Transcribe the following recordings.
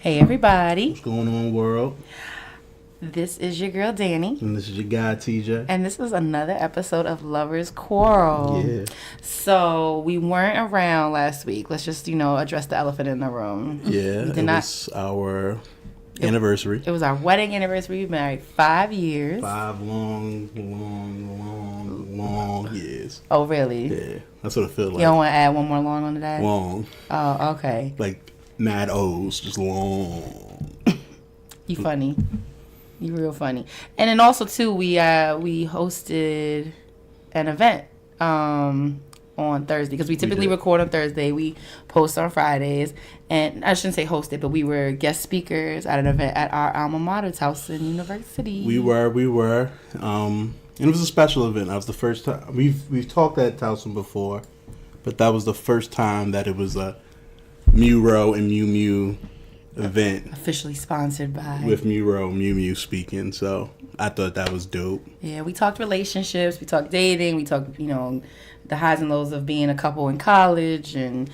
Hey everybody. What's going on, world? This is your girl Dani. And this is your guy TJ. And this is another episode of Lovers Quarrel. Yeah. So we weren't around last week. Let's just, address the elephant in the room. Yeah, was our anniversary. It was our wedding anniversary. We married 5 years. 5 long years. Oh, really? Yeah, that's what it feels like. You don't want to add one more long on to that? Long. Oh, okay. Like mad O's, just long. You funny. You real funny. And then also too, we hosted an event on Thursday because we typically record on Thursday. We post on Fridays, and I shouldn't say hosted, but we were guest speakers at an event at our alma mater, Towson University. We were. And it was a special event. That was the first time we've talked at Towson before, but that was the first time that it was a Muro and Mew Mew event, officially sponsored by, with Mew Mew speaking. So I thought that was dope. Yeah, we talked relationships, we talked dating, we talked the highs and lows of being a couple in college, and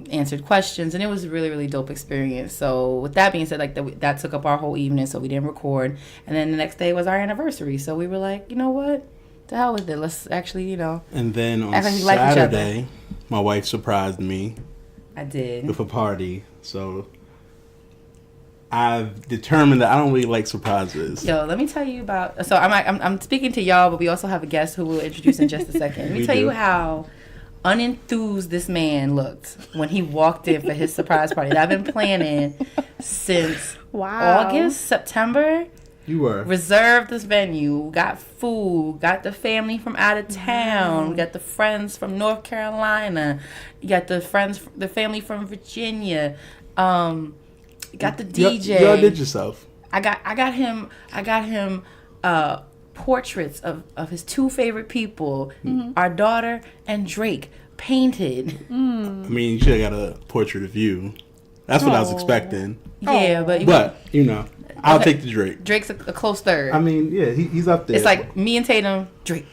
answered questions, and it was a really, really dope experience. So with that being said, that took up our whole evening, so we didn't record. And then the next day was our anniversary, so we were like, you know what, the hell with it, let's actually And then on Saturday, my wife surprised me. I did. With a party. So I've determined that I don't really like surprises. Yo, let me tell you about. So I'm speaking to y'all, but we also have a guest who we'll introduce in just a second. Let me tell you how unenthused this man looked when he walked in for his surprise party that I've been planning since August, September. You were. Reserved this venue, got food, got the family from out of town, got the friends from North Carolina, you got the family from Virginia, got the DJ. Y'all did yourself. I got him portraits of his 2 favorite people, our daughter and Drake, painted. I mean, you should have got a portrait of you. That's what I was expecting. Yeah, but I'll take the Drake. Drake's a close third. I mean, yeah, he's up there. It's like me and Tatum, Drake.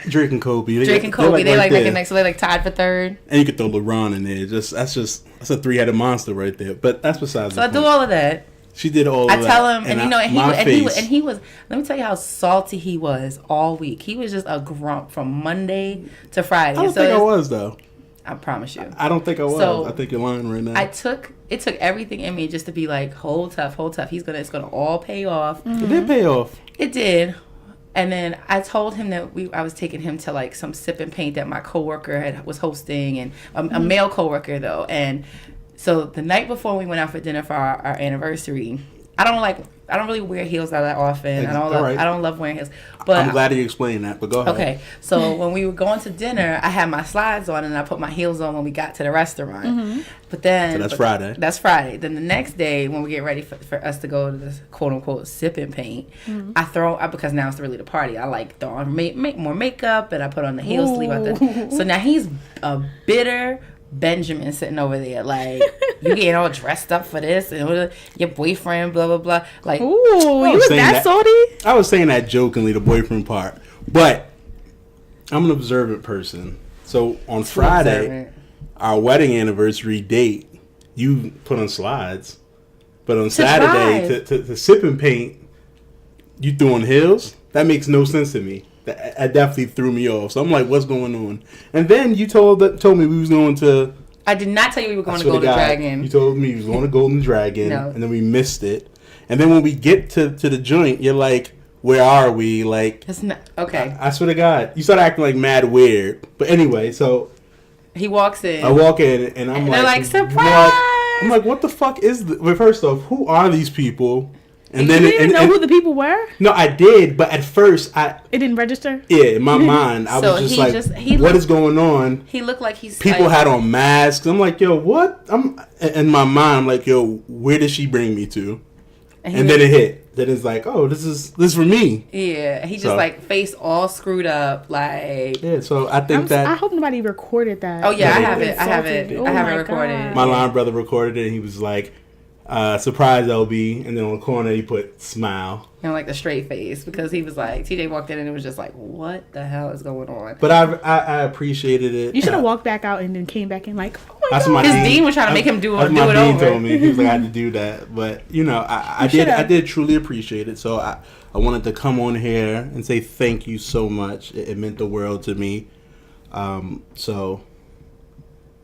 Drake and Kobe. They like next, so they like tied for third. And you could throw LeBron in there. That's a 3-headed monster right there. But that's besides. So I do all of that. She did all of that. I tell him, and he was. Let me tell you how salty he was all week. He was just a grump from Monday to Friday. I don't think I was though. I promise you. I don't think I was. So, I think you're lying right now. It took everything in me just to be like, hold tough. It's gonna all pay off. It did pay off. It did. And then I told him that I was taking him to like some sip and paint that my coworker was hosting, and a male coworker though. And so the night before we went out for dinner for our anniversary, I don't really wear heels that often. I don't love wearing heels. But I'm glad you explained that, but go ahead. Okay. So when we were going to dinner, I had my slides on and I put my heels on when we got to the restaurant. But then... So that's Friday. That's Friday. Then the next day, when we get ready for us to go to this quote-unquote sip and paint, because now it's really the party, I like throw on make more makeup and I put on the heel sleeve out there. So now he's a bitter Benjamin sitting over there like, you getting all dressed up for this, and your boyfriend blah blah blah, like, ooh, you was that salty? I was saying that jokingly, the boyfriend part, but I'm an observant person. So on Friday, our wedding anniversary date, you put on slides, but on Saturday to sip and paint, you threw on heels. That makes no sense to me. That definitely threw me off. So I'm like, what's going on? And then you told me we was going to... I did not tell you we were going to Golden Dragon. You told me we was going to Golden Dragon. No. And then we missed it. And then when we get to the joint, you're like, where are we? Like... It's not... Okay. I swear to God. You started acting like mad weird. But anyway, so... He walks in. I walk in and I'm they're like, surprise! What? I'm like, what the fuck is this? Well, first off, who are these people? And then you didn't know who the people were? No, I did, but at first it didn't register? Yeah, in my mind, I was just like, what is going on? He looked like he's... People had on masks. I'm like, yo, what? In my mind, I'm like, yo, where did she bring me to? And then it hit. Then it's like, oh, this is for me. Yeah, he just like face all screwed up, like... Yeah, so I think I hope nobody recorded that. Oh, yeah, I have it. I have it recorded. God. My line brother recorded it, and he was like... surprise LB, and then on the corner he put smile. And like the straight face, because he was like, TJ walked in and it was just like, what the hell is going on? But I appreciated it. You should have walked back out and then came back in like, oh my That's my His dean was trying to make him do it over. My dean told me he was like, I had to do that, but I did truly appreciate it. So I wanted to come on here and say thank you so much. It meant the world to me. So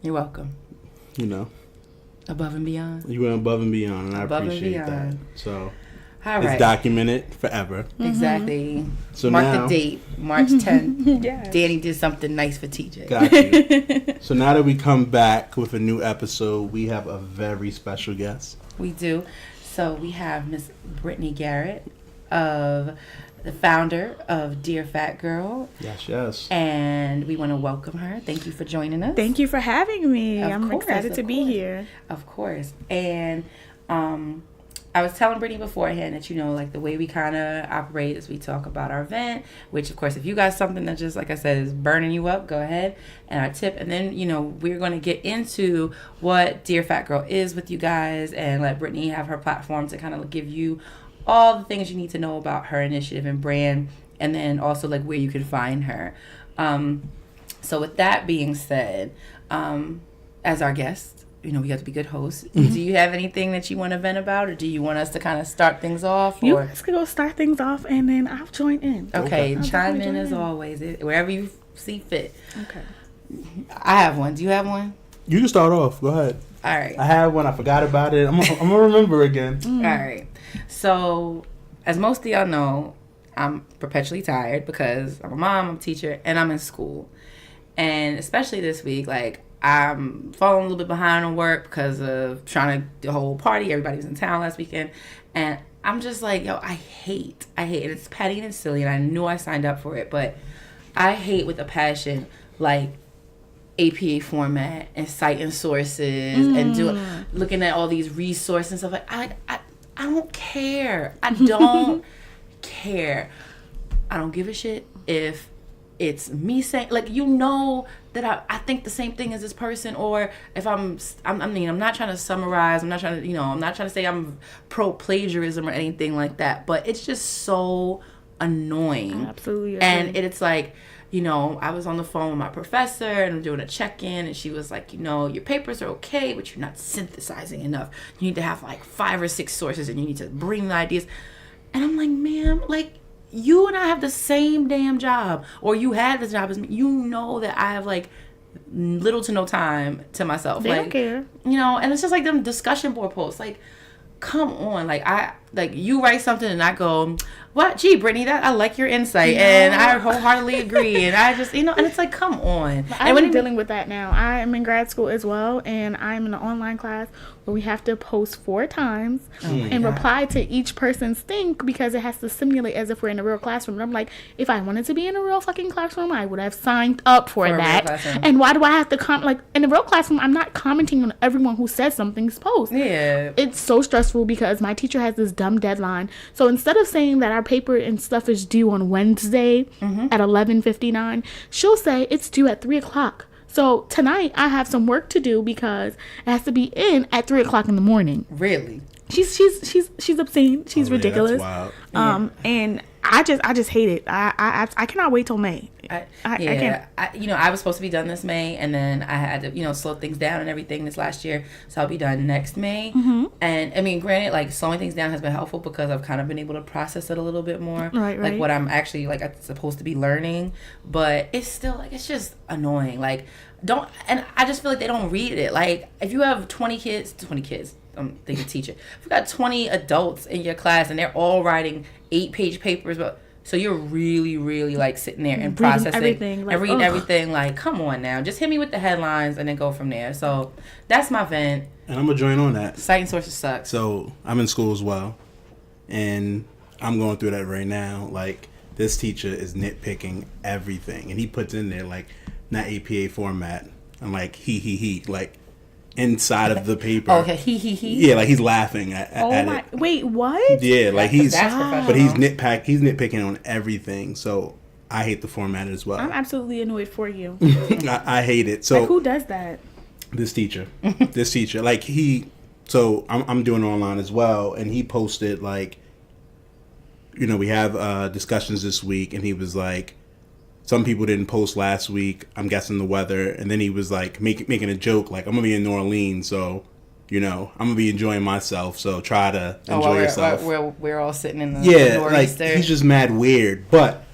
you're welcome. Above and beyond. You went above and beyond, and I appreciate that. So it's documented forever. Exactly. So mark the date, March 10th. Yes. Dani did something nice for TJ. Got you. So now that we come back with a new episode, we have a very special guest. We do. So we have Miss Brittany Garrett, the founder of Dear Fat Girl. Yes. And we want to welcome her. Thank you for joining us. Thank you for having me. I'm excited to be here. Of course. And I was telling Brittany beforehand that, like the way we kind of operate is we talk about our event, which of course, if you got something that just, like I said, is burning you up, go ahead, and our tip. And then, we're going to get into what Dear Fat Girl is with you guys and let Brittany have her platform to kind of give you all the things you need to know about her initiative and brand, and then also like where you can find her. So with that being said, as our guest, we have to be good hosts. Mm-hmm. Do you have anything that you want to vent about, or do you want us to kind of start things off? You guys can go start things off, and then I'll join in. Okay, chime in as always, wherever you see fit. Okay. I have one. Do you have one? You can start off. Go ahead. All right. I have one. I forgot about it. I'm gonna remember again. All right. So, as most of y'all know, I'm perpetually tired because I'm a mom, I'm a teacher, and I'm in school. And especially this week, like, I'm falling a little bit behind on work because of trying to do the whole party. Everybody was in town last weekend. And I'm just like, I hate it. It's petty and silly, and I knew I signed up for it, but I hate with a passion, like, APA format and citing sources and looking at all these resources and stuff. Like, I don't care. I don't care. I don't give a shit if it's me saying, like, that I think the same thing as this person, or if I'm not trying to summarize. I'm not trying to, I'm not trying to say I'm pro plagiarism or anything like that. But it's just so annoying. Absolutely. And it's like, I was on the phone with my professor and I'm doing a check-in, and she was like, your papers are okay, but you're not synthesizing enough. You need to have like 5 or 6 sources, and you need to bring the ideas. And I'm like, ma'am, like, you and I have the same damn job, or you had the job as me. You know that I have like little to no time to myself. They like, don't care. And it's just like them discussion board posts. Like, come on, like you write something and I go, what? Gee, Brittany, that I like your insight, and I wholeheartedly agree, and I just, and it's like, come on. I'm dealing with that now. I am in grad school as well, and I'm in an online class where we have to post 4 times and reply to each person's thing because it has to simulate as if we're in a real classroom. And I'm like, if I wanted to be in a real fucking classroom, I would have signed up for that. And why do I have to like, in a real classroom, I'm not commenting on everyone who says something's post. Yeah. It's so stressful because my teacher has this dumb deadline. So instead of saying that our paper and stuff is due on Wednesday at 11:59, she'll say it's due at 3:00. So tonight I have some work to do because it has to be in at 3:00 in the morning. Really? She's obscene. She's ridiculous. That's wild. And I just hate it. I cannot wait till May. I can't. I was supposed to be done this May, and then I had to, slow things down and everything this last year. So I'll be done next May. Mm-hmm. And I mean, granted, like, slowing things down has been helpful because I've kind of been able to process it a little bit more. Right. Like what I'm actually supposed to be learning, but it's still like, it's just annoying. Like, and I just feel like they don't read it. Like, if you have 20 kids, I'm thinking teacher. If you got 20 adults in your class and they're all writing 8-page papers, so you're really, really like sitting there and processing everything, like, and reading everything. Like, come on now, just hit me with the headlines and then go from there. So that's my vent. And I'm gonna join on that. Citing sources sucks. So I'm in school as well, and I'm going through that right now. Like, this teacher is nitpicking everything, and he puts in there like not APA format. I'm like he like. Inside of the paper. Oh, Okay, he. Yeah, like he's laughing at it. Wait, what? Yeah, like he's but he's nitpicking on everything. So I hate the format as well. I'm absolutely annoyed for you. I hate it. So like, who does that? This teacher, like so I'm doing online as well, and he posted like, we have discussions this week, and he was like, some people didn't post last week. I'm guessing the weather. And then he was like making a joke like, I'm going to be in New Orleans, so, I'm going to be enjoying myself. So try to enjoy yourself. We're all sitting in the northeaster. Like, he's just mad weird. But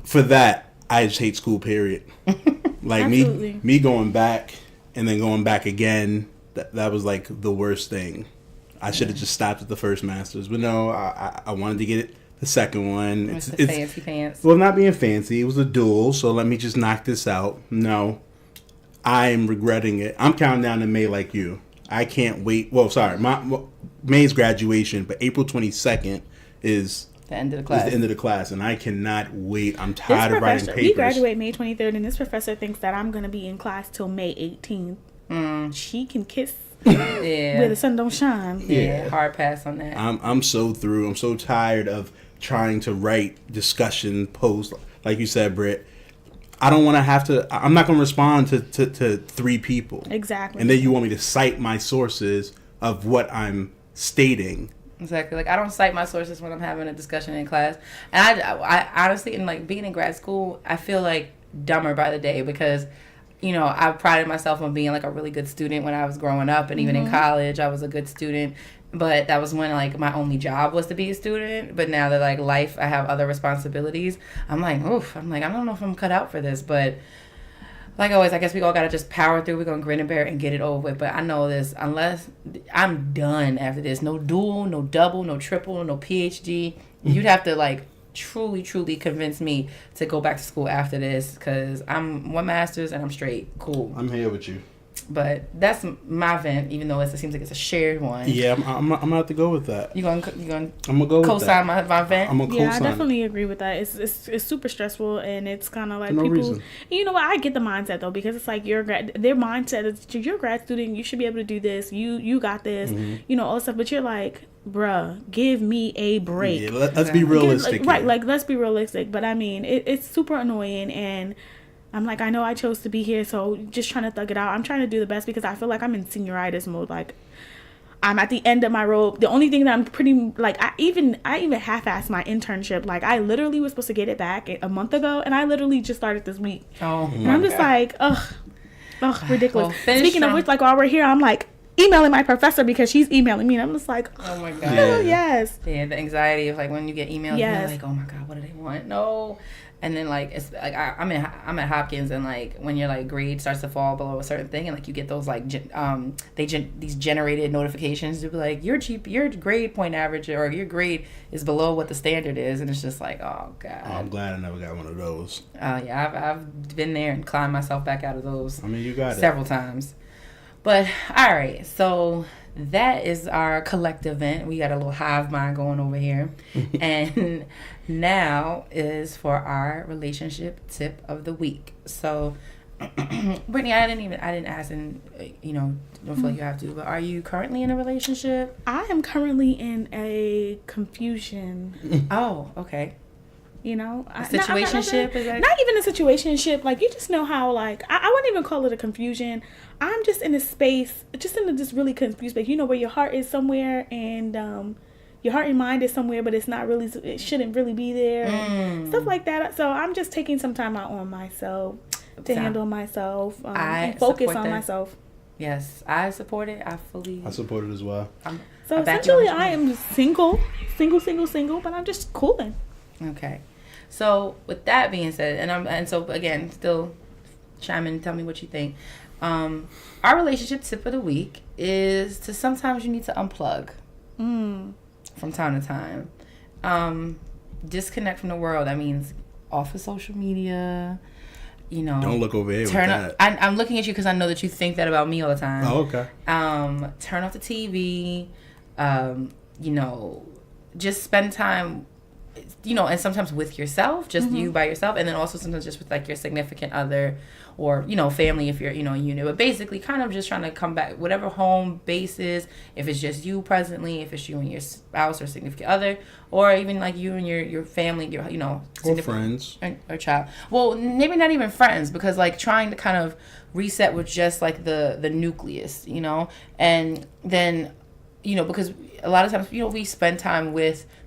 for that, I just hate school, period. Like, me going back and then going back again, that was like the worst thing. I should have just stopped at the first master's. But no, I wanted to get it. The second one. It's fancy pants. Well, not being fancy. It was a duel, so let me just knock this out. No. I'm regretting it. I'm counting down to May like you. I can't wait. Well, sorry. May's graduation, but April 22nd is the end of the class. Is the end of the class, and I cannot wait. I'm tired of writing papers. We graduate May 23rd, and this professor thinks that I'm going to be in class till May 18th. She can kiss where the sun don't shine. Yeah, hard pass on that. I'm so through. I'm so tired of trying to write discussion posts. Like you said, Britt, I don't want to have to. I'm not going to respond to 3 people. Exactly. And then you want me to cite my sources of what I'm stating. Exactly. Like, I don't cite my sources when I'm having a discussion in class. And I honestly, and like being in grad school, I feel like dumber by the day because, I prided myself on being like a really good student when I was growing up, and even in college, I was a good student. But that was when, like, my only job was to be a student. But now that, like, life, I have other responsibilities. I'm like, oof. I'm like, I don't know if I'm cut out for this. But, like always, I guess we all got to just power through. We're going to grin and bear it and get it over with. But I know this. Unless I'm done after this. No dual, no double, no triple, no PhD. You'd have to, like, truly convince me to go back to school after this. Because I'm 1 master's and I'm straight. Cool. I'm here with you. But that's my vent, even though it seems like it's a shared one. Yeah, I'm gonna have to go with that. I'm gonna go co-sign my vent. I'm gonna co-sign. Yeah, I definitely agree with that. It's super stressful, and it's kind of like no people. Reason. You know what? I get the mindset though, because it's like their mindset is you're a grad student, you should be able to do this. You got this. All this stuff. But you're like, bruh, give me a break. Yeah, let's be realistic. Right, like let's be realistic. But I mean, it's super annoying, and I'm like, I know I chose to be here, so just trying to thug it out. I'm trying to do the best because I feel like I'm in senioritis mode. Like, I'm at the end of my rope. The only thing that I'm pretty, like, I even half-assed my internship. Like, I literally was supposed to get it back a month ago, and I literally just started this week. Oh, and I'm just like, ugh, ridiculous. Well, speaking of which, like, while we're here, I'm like emailing my professor because she's emailing me, and I'm just like, oh my god, yes. Yeah, the anxiety of like when you get emails, you're like, oh my god, what do they want? No. And then, like, it's like I'm at Hopkins, and like when your like grade starts to fall below a certain thing, and like you get those like these generated notifications to be like your grade point average or your grade is below what the standard is, and it's just like, oh god. Oh, I'm glad I never got one of those. Oh yeah, I've been there and climbed myself back out of those. I mean, you got several times. But all right, so that is our collective event. We got a little hive mind going over here. And now is for our relationship tip of the week. So, Brittany, I didn't ask, and don't feel like you have to, but are you currently in a relationship? I am currently in a confusion. Oh, okay. A situationship? Not even a situationship. Like, you just know how, like, I wouldn't even call it a confusion. I'm just in a space, just in a just really confused space. Where your heart is somewhere, and your heart and mind is somewhere, but it's not really, it shouldn't really be there, and stuff like that. So I'm just taking some time out on myself to handle myself, and focus on myself. Yes, I support it. I support it as well. So essentially, I am single, but I'm just cooling. Okay. So with that being said, and so again, still chime in and tell me what you think. Our relationship tip of the week is to sometimes you need to unplug from time to time. Disconnect from the world. That means off of social media. Don't look over here with that. I'm looking at you because I know that you think that about me all the time. Oh, okay. Turn off the TV. Just spend time, and sometimes with yourself, just you by yourself, and then also sometimes just with like your significant other or, family if you're, unit. But basically kind of just trying to come back, whatever home base is, if it's just you presently, if it's you and your spouse or significant other, or even like you and your family, your, or friends. Or child. Well, maybe not even friends, because like trying to kind of reset with just like the nucleus, and then because a lot of times, we spend time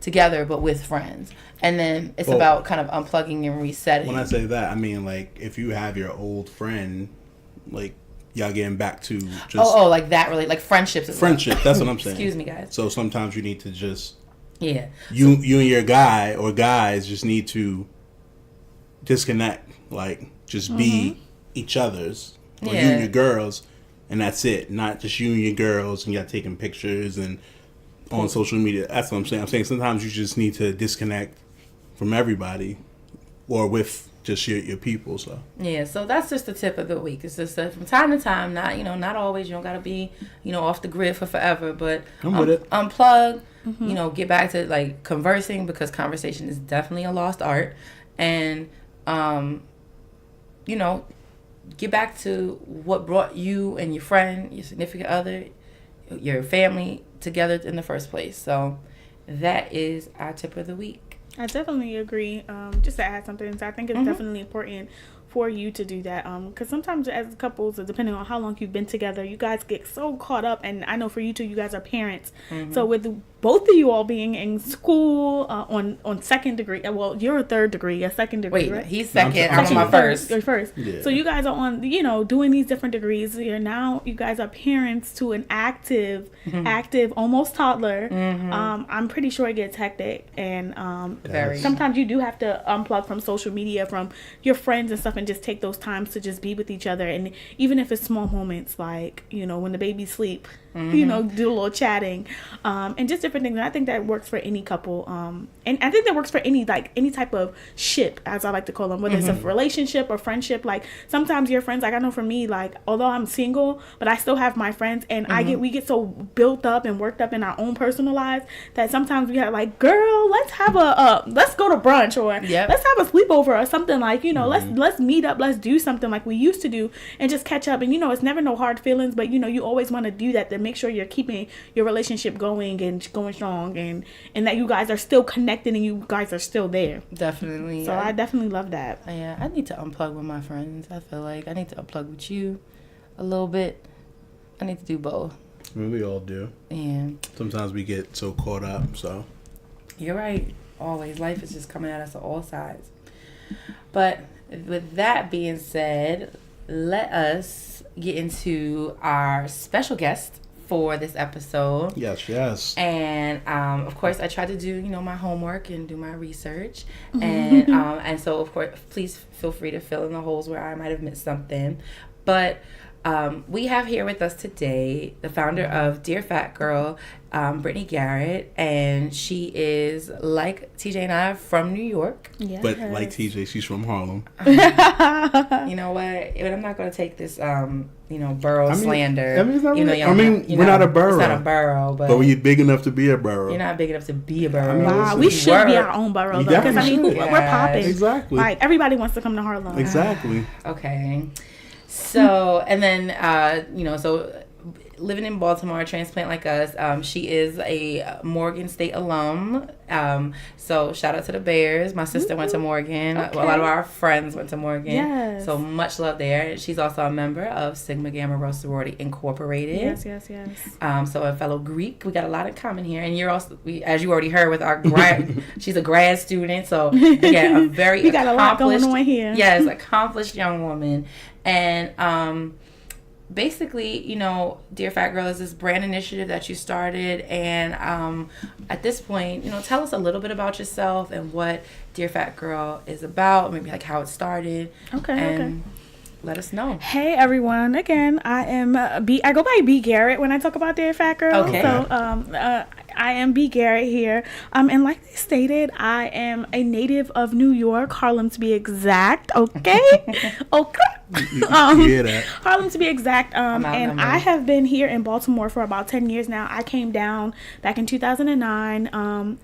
together, but with friends. And then it's about kind of unplugging and resetting. When I say that, I mean, like, if you have your old friend, like, y'all getting back to just... like that, really, like friendships. Friendship, that's what I'm saying. Excuse me, guys. So sometimes you need to just... Yeah. You and your guy or guys just need to disconnect, like, just be each other's, or you and your girls, and that's it. Not just you and your girls, and y'all taking pictures and on social media. That's what I'm saying. I'm saying sometimes you just need to disconnect from everybody, or with just your people. So so that's just the tip of the week. It's just from time to time, not always. You don't gotta be off the grid for forever, but I'm with it. Unplug. Get back to like conversing, because conversation is definitely a lost art, and get back to what brought you and your friend, your significant other, your family together in the first place. So that is our tip of the week. I definitely agree. Just to add something, so I think it's definitely important for you to do that, because sometimes as couples, depending on how long you've been together, you guys get so caught up. And I know for you two, you guys are parents, so with both of you all being in school on second degree, well, you're a third degree, a second degree. Wait, right? he's second. I'm on my first. You're first. Yeah. So you guys are on, doing these different degrees. Now you guys are parents to an active, almost toddler. I'm pretty sure it gets hectic, and very. Sometimes you do have to unplug from social media, from your friends and stuff, and just take those times to just be with each other. And even if it's small moments, like when the babies sleep, do a little chatting, and just different things. And I think that works for any couple, and I think that works for any type of ship, as I like to call them, whether it's a relationship or friendship. Like sometimes your friends, like I know for me, like although I'm single, but I still have my friends, and we get so built up and worked up in our own personal lives that sometimes we have like, girl, let's have let's go to brunch, or let's have a sleepover or something, like let's meet up, let's do something like we used to do, and just catch up. And it's never no hard feelings, but you always want to do that to make sure you're keeping your relationship going and going strong, and that you guys are still connected and you guys are still there. Definitely. So I definitely love that. Yeah, I need to unplug with my friends. I feel like I need to unplug with you a little bit. I need to do both. I mean, we all do. Yeah. Sometimes we get so caught up, so. You're right. Always. Life is just coming at us on all sides. But with that being said, let us get into our special guest for this episode. Yes. And of course, I tried to do my homework and do my research, and so of course, please feel free to fill in the holes where I might have missed something. But we have here with us today the founder of Dear Fat Girl, Brittany Garrett, and she is like TJ and I from New York. Yes. But like TJ, she's from Harlem. You know what? But I'm not going to take this, borough slander. We're not a borough. It's not a borough, but we're big enough to be a borough. You're not big enough to be a borough. Wow, we should be our own borough, though, because we're popping. Exactly. Like everybody wants to come to Harlem. Exactly. Okay. So, and then, so living in Baltimore, transplant like us, she is a Morgan State alum. So shout out to the Bears. My sister went to Morgan. Okay. A lot of our friends went to Morgan. Yes. So much love there. She's also a member of Sigma Gamma Rho Sorority Incorporated. Yes. So a fellow Greek. We got a lot in common here. And you're also, as you already heard, with our grad, she's a grad student. So again, a very we got a lot going on here. Yes, accomplished young woman. And basically, Dear Fat Girl is this brand initiative that you started. And at this point, tell us a little bit about yourself and what Dear Fat Girl is about, maybe like how it started. Okay. Let us know. Hey everyone! Again, I am I go by B Garrett when I talk about Dear Fat Girl. Okay. So I am B Garrett here. And like they stated, I am a native of New York, Harlem to be exact. Okay. Harlem to be exact. And I have been here in Baltimore for about 10 years now. I came down back in 2009,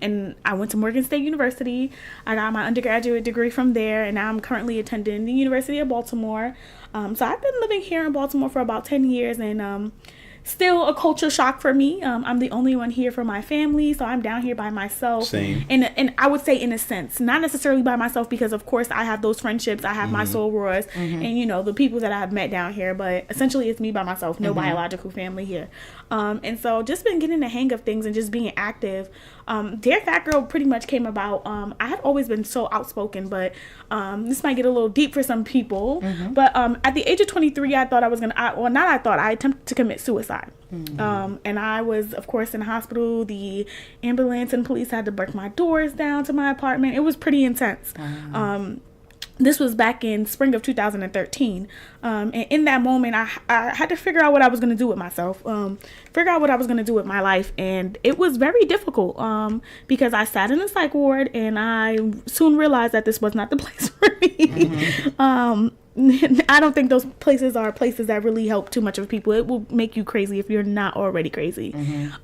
and I went to Morgan State University. I got my undergraduate degree from there, and now I'm currently attending the University of Baltimore. So I've been living here in Baltimore for about 10 years, and still a culture shock for me. I'm the only one here for my family, so I'm down here by myself. Same. And I would say in a sense, not necessarily by myself, because of course I have those friendships, I have my sorors, and you know, the people that I've met down here, but essentially it's me by myself, no biological family here. And so just been getting the hang of things and just being active. Dear Fat Girl pretty much came about. I have always been so outspoken, but this might get a little deep for some people. But at the age of 23, I thought I was I attempted to commit suicide. And I was, of course, in the hospital. The ambulance and police had to break my doors down to my apartment. It was pretty intense. This was back in spring of 2013. And in that moment, I had to figure out what I was going to do with myself, figure out what I was going to do with my life. And it was very difficult because I sat in a psych ward, and I soon realized that this was not the place for me. I don't think those places are places that really help too much of people. It will make you crazy if you're not already crazy.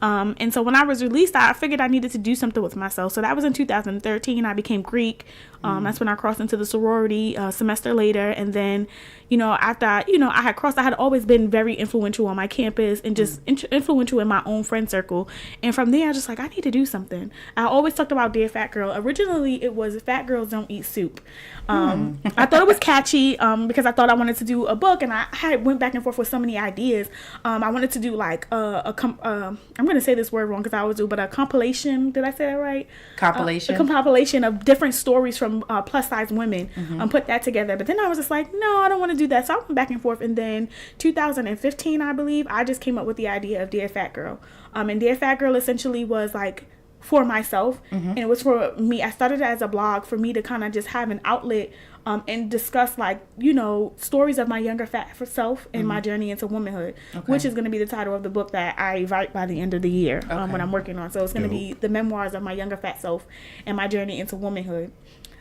And so when I was released, I figured I needed to do something with myself. So that was in 2013. I became Greek. That's when I crossed into the sorority a semester later. And then, you know, after I had crossed, I had always been very influential on my campus and just influential in my own friend circle. And from there, I was just like, I need to do something. I always talked about Dear Fat Girl. Originally, it was Fat Girls Don't Eat Soup. I thought it was catchy because I thought I wanted to do a book, and I went back and forth with so many ideas. I wanted to do like I'm going to say this word wrong because I always do, but a compilation. Did I say that right? Compilation. A compilation of different stories from plus size women. Put that together. But then I was just like, no, I don't want to do that. So I went back and forth, and then 2015, I believe, I just came up with the idea of Dear Fat Girl. And Dear Fat Girl essentially was like for myself, and it was for me. I started it as a blog for me to kind of just have an outlet and discuss, like, you know, stories of my younger fat self and my journey into womanhood, which is going to be the title of the book that I write by the end of the year when I'm working on. So it's going to be the memoirs of my younger fat self and my journey into womanhood.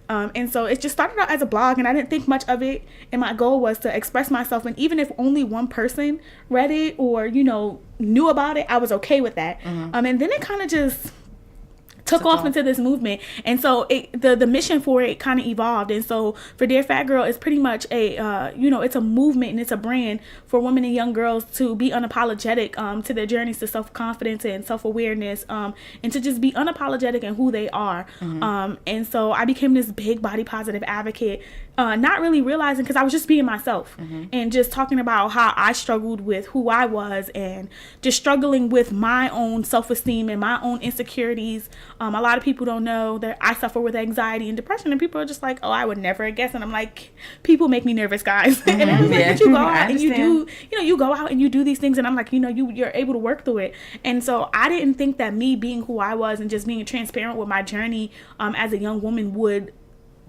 And so it just started out as a blog, and I didn't think much of it. And my goal was to express myself. And even if only one person read it or, you know, knew about it, I was okay with that. And then it kind of just took off into this movement. And so the mission for it kind of evolved. And so for Dear Fat Girl, it's pretty much it's a movement, and it's a brand for women and young girls to be unapologetic to their journeys to self-confidence and self-awareness, and to just be unapologetic in who they are. And so I became this big body positive advocate, not really realizing, because I was just being myself and just talking about how I struggled with who I was, and just struggling with my own self-esteem and my own insecurities. A lot of people don't know that I suffer with anxiety and depression, and people are just like, oh, I would never guess. And I'm like, people make me nervous, guys. And I was like, but you go out and you do, you go out and you do these things, and I'm like, you're able to work through it. And so I didn't think that me being who I was and just being transparent with my journey as a young woman would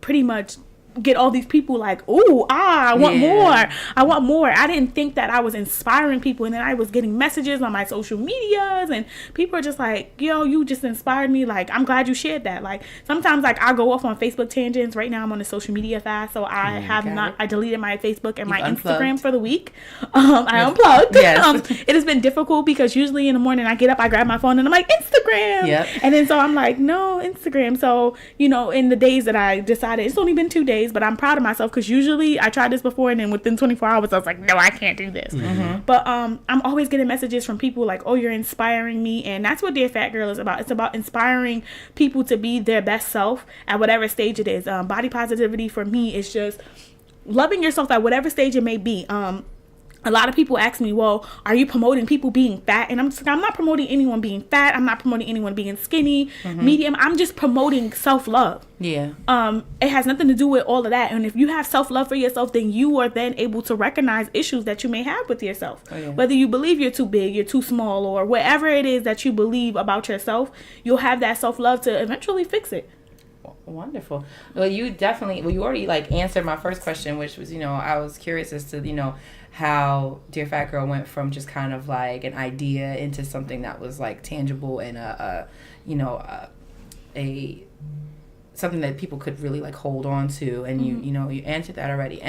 pretty much get all these people like, oh, I want more. I didn't think that I was inspiring people. And then I was getting messages on my social medias, and people are just like, yo, you just inspired me. Like, I'm glad you shared that. Like, sometimes, like, I go off on Facebook tangents. Right now I'm on a social media fast, so I deleted my Facebook and my Instagram for the week. I unplugged. It has been difficult because usually in the morning I get up, I grab my phone, and I'm like, Instagram. And then so I'm like, no, Instagram. So, in the days that I decided, it's only been 2 days, but I'm proud of myself, because usually I tried this before, and then within 24 hours I was like, no, I can't do this. But I'm always getting messages from people like, oh, you're inspiring me. And that's what Dear Fat Girl is about. It's about inspiring people to be their best self at whatever stage it is. Body positivity for me is just loving yourself at whatever stage it may be. A lot of people ask me, well, are you promoting people being fat? And I'm just like, I'm not promoting anyone being fat. I'm not promoting anyone being skinny, medium. I'm just promoting self-love. It has nothing to do with all of that. And if you have self-love for yourself, then you are then able to recognize issues that you may have with yourself. Whether you believe you're too big, you're too small, or whatever it is that you believe about yourself, you'll have that self-love to eventually fix it. Wonderful. Well, you already like answered my first question, which was, I was curious as to, how Dear Fat Girl went from just kind of like an idea into something that was like tangible and something that people could really like hold on to. And you answered that already.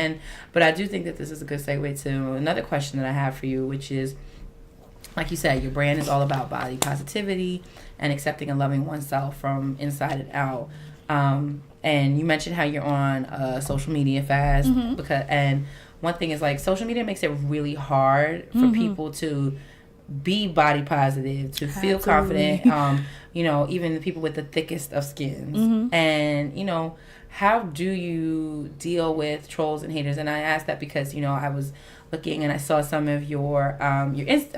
But I do think that this is a good segue to another question that I have for you, which is, like you said, your brand is all about body positivity and accepting and loving oneself from inside and out. And you mentioned how you're on a social media fast and one thing is like social media makes it really hard for people to be body positive, to feel confident, you know, even the people with the thickest of skins. And, you know, how do you deal with trolls and haters? And I asked that because, you know, I was looking and I saw some of your I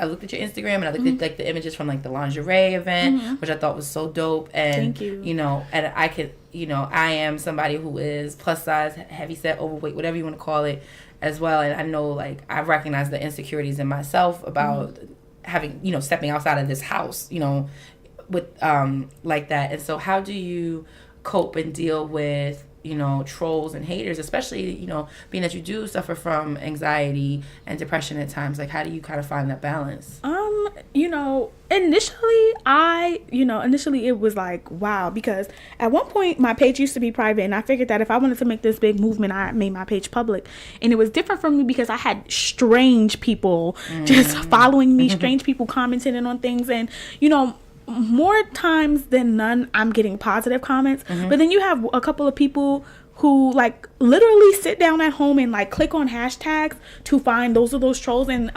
looked at your Instagram and I looked at like the images from like the lingerie event, which I thought was so dope. And thank you. You know, and I could, you know, I am somebody who is plus size, heavy set, overweight, whatever you want to call it as well. And I know, like, I recognize the insecurities in myself about having, you know, stepping outside of this house, you know, with like that. And so how do you cope and deal with, you know, trolls and haters, especially, you know, being that you do suffer from anxiety and depression at times? Like, how do you kind of find that balance? You know, initially it was like, wow, because at one point my page used to be private, and I figured that if I wanted to make this big movement, I made my page public. And it was different for me because I had strange people just following me, strange people commenting on things, and, you know, more times than none, I'm getting positive comments. But then you have a couple of people who, like, literally sit down at home and, like, click on hashtags to find those trolls. And,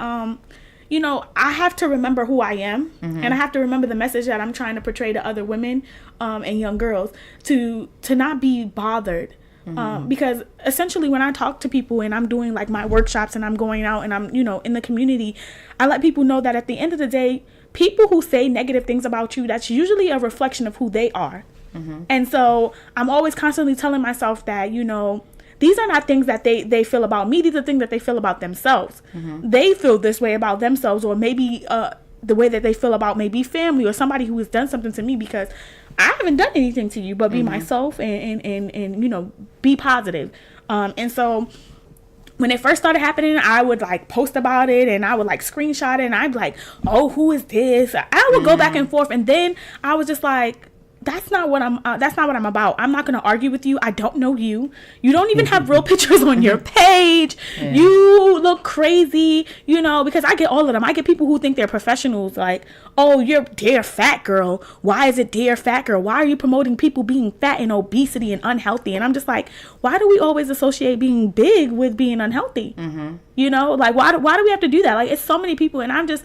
you know, I have to remember who I am. And I have to remember the message that I'm trying to portray to other women and young girls to not be bothered. Because essentially when I talk to people and I'm doing, like, my workshops and I'm going out and I'm, you know, in the community, I let people know that at the end of the day, people who say negative things about you, that's usually a reflection of who they are. And so I'm always constantly telling myself that, you know, these are not things that they feel about me. These are things that they feel about themselves. They feel this way about themselves, or maybe the way that they feel about maybe family or somebody who has done something to me, because I haven't done anything to you but be myself and you know, be positive. And so when it first started happening, I would, like, post about it and I would, like, screenshot it and I'd be like, oh, who is this? I would go back and forth, and then I was just like, that's not what I'm about. I'm not going to argue with you. I don't know you. You don't even have real pictures on your page. You look crazy, you know, because I get all of them. I get people who think they're professionals, like, oh, you're dear fat girl. Why is it dear fat girl? Why are you promoting people being fat and obesity and unhealthy? And I'm just like, why do we always associate being big with being unhealthy? You know, like, why do we have to do that? Like, it's so many people. And I just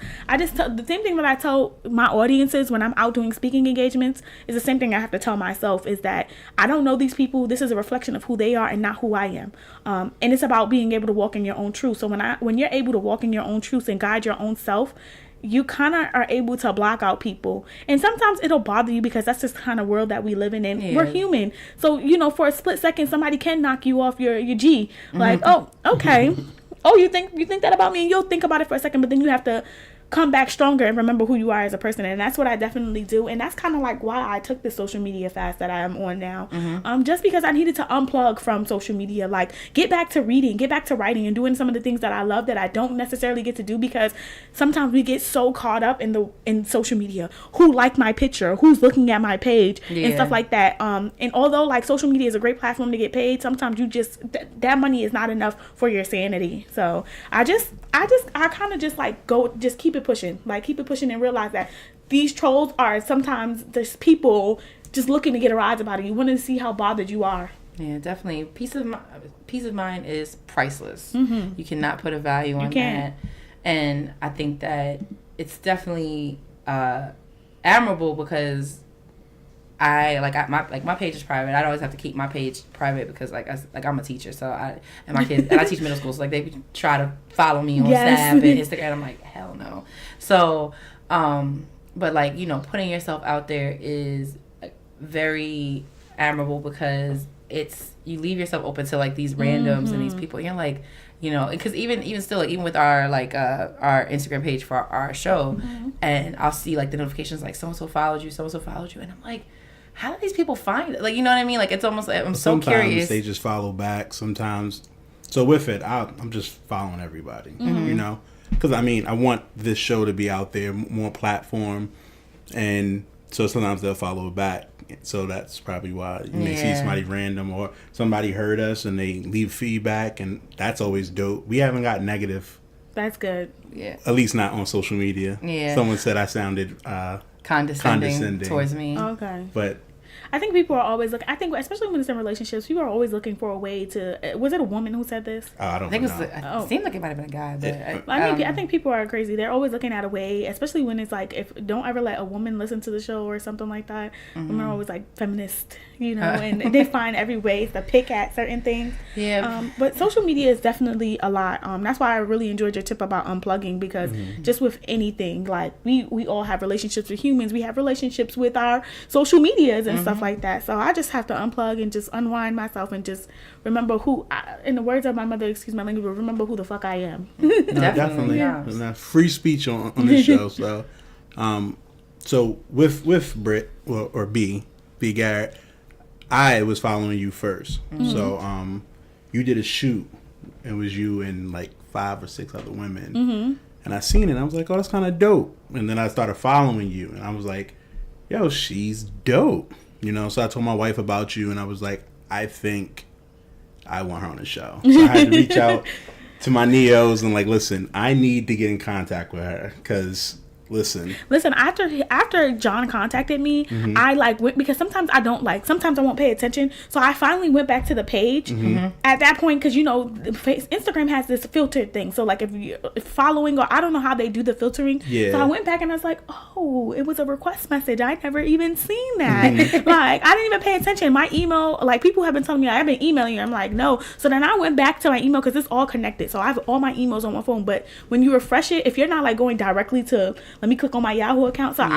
tell the same thing that I tell my audiences when I'm out doing speaking engagements is the same thing I have to tell myself, is that I don't know these people. This is a reflection of who they are and not who I am. And it's about being able to walk in your own truth. So when you're able to walk in your own truth and guide your own self, you kind of are able to block out people. And sometimes it'll bother you because that's just the kind of world that we live in, and we're human. So, you know, for a split second, somebody can knock you off your G. Like, oh, okay. Oh, you think that about me? And you'll think about it for a second, but then you have to come back stronger and remember who you are as a person. And that's what I definitely do. And that's kind of like why I took the social media fast that I am on now. Just because I needed to unplug from social media, like get back to reading, get back to writing and doing some of the things that I love that I don't necessarily get to do, because sometimes we get so caught up in social media. Who liked my picture? Who's looking at my page? And stuff like that. And although, like, social media is a great platform to get paid, sometimes you just that money is not enough for your sanity. So I kind of just like just keep it pushing and realize that these trolls are sometimes just people just looking to get a rise about it. You want to see how bothered you are. Yeah, definitely. Peace of mind is priceless. You cannot put a value on that. And I think that it's definitely admirable, because my page is private. I always have to keep my page private because I'm a teacher, so I teach middle school, so like they try to follow me on Snap and Instagram. I'm like, hell no. So but, like, you know, putting yourself out there is very admirable, because you leave yourself open to, like, these randoms and these people. You're like, you know, because even still, like, even with our our Instagram page for our show, and I'll see, like, the notifications, like, so and so followed you, and I'm like, how do these people find it? Like, you know what I mean? Like, it's almost like, I'm so curious. Sometimes they just follow back. Sometimes, so with it, I'm just following everybody. You know, because I want this show to be out there, more platform, and so sometimes they'll follow back. So that's probably why you may see somebody random, or somebody heard us and they leave feedback, and that's always dope. We haven't got negative. That's good. Yeah. At least not on social media. Yeah. Someone said I sounded condescending towards me. Okay. But I think people are always looking. I think especially when it's in relationships, people are always looking for a way to. Was it a woman who said this? I don't think it seemed like it might have been a guy, but I think people are crazy. They're always looking at a way, especially when it's like, if don't ever let a woman listen to the show or something like that. Women are always like feminist, you know, and they find every way to pick at certain things. Yeah. But social media is definitely a lot. That's why I really enjoyed your tip about unplugging, because just with anything, like we all have relationships with humans. We have relationships with our social medias and stuff like that. So I just have to unplug and just unwind myself and just remember in the words of my mother, excuse my language, remember who the fuck I am. Definitely. Yeah. And that's free speech on this show. So, so with Britt or B Garrett, I was following you first. So, you did a shoot. It was you and like 5 or 6 other women. And I seen it and I was like, oh, that's kind of dope. And then I started following you and I was like, yo, she's dope. You know, so I told my wife about you and I was like, I think I want her on the show. So I had to reach out to my neos and like, listen, I need to get in contact with her because... Listen. After John contacted me, I like went, because sometimes I won't pay attention. So I finally went back to the page at that point, because you know Instagram has this filtered thing. So like if you're following, or I don't know how they do the filtering. Yeah. So I went back and I was like, oh, it was a request message. I never even seen that. Like I didn't even pay attention. My email, like people have been telling me I've been emailing you. I'm like, no. So then I went back to my email because it's all connected. So I have all my emails on my phone. But when you refresh it, if you're not like going directly to, let me click on my Yahoo account. So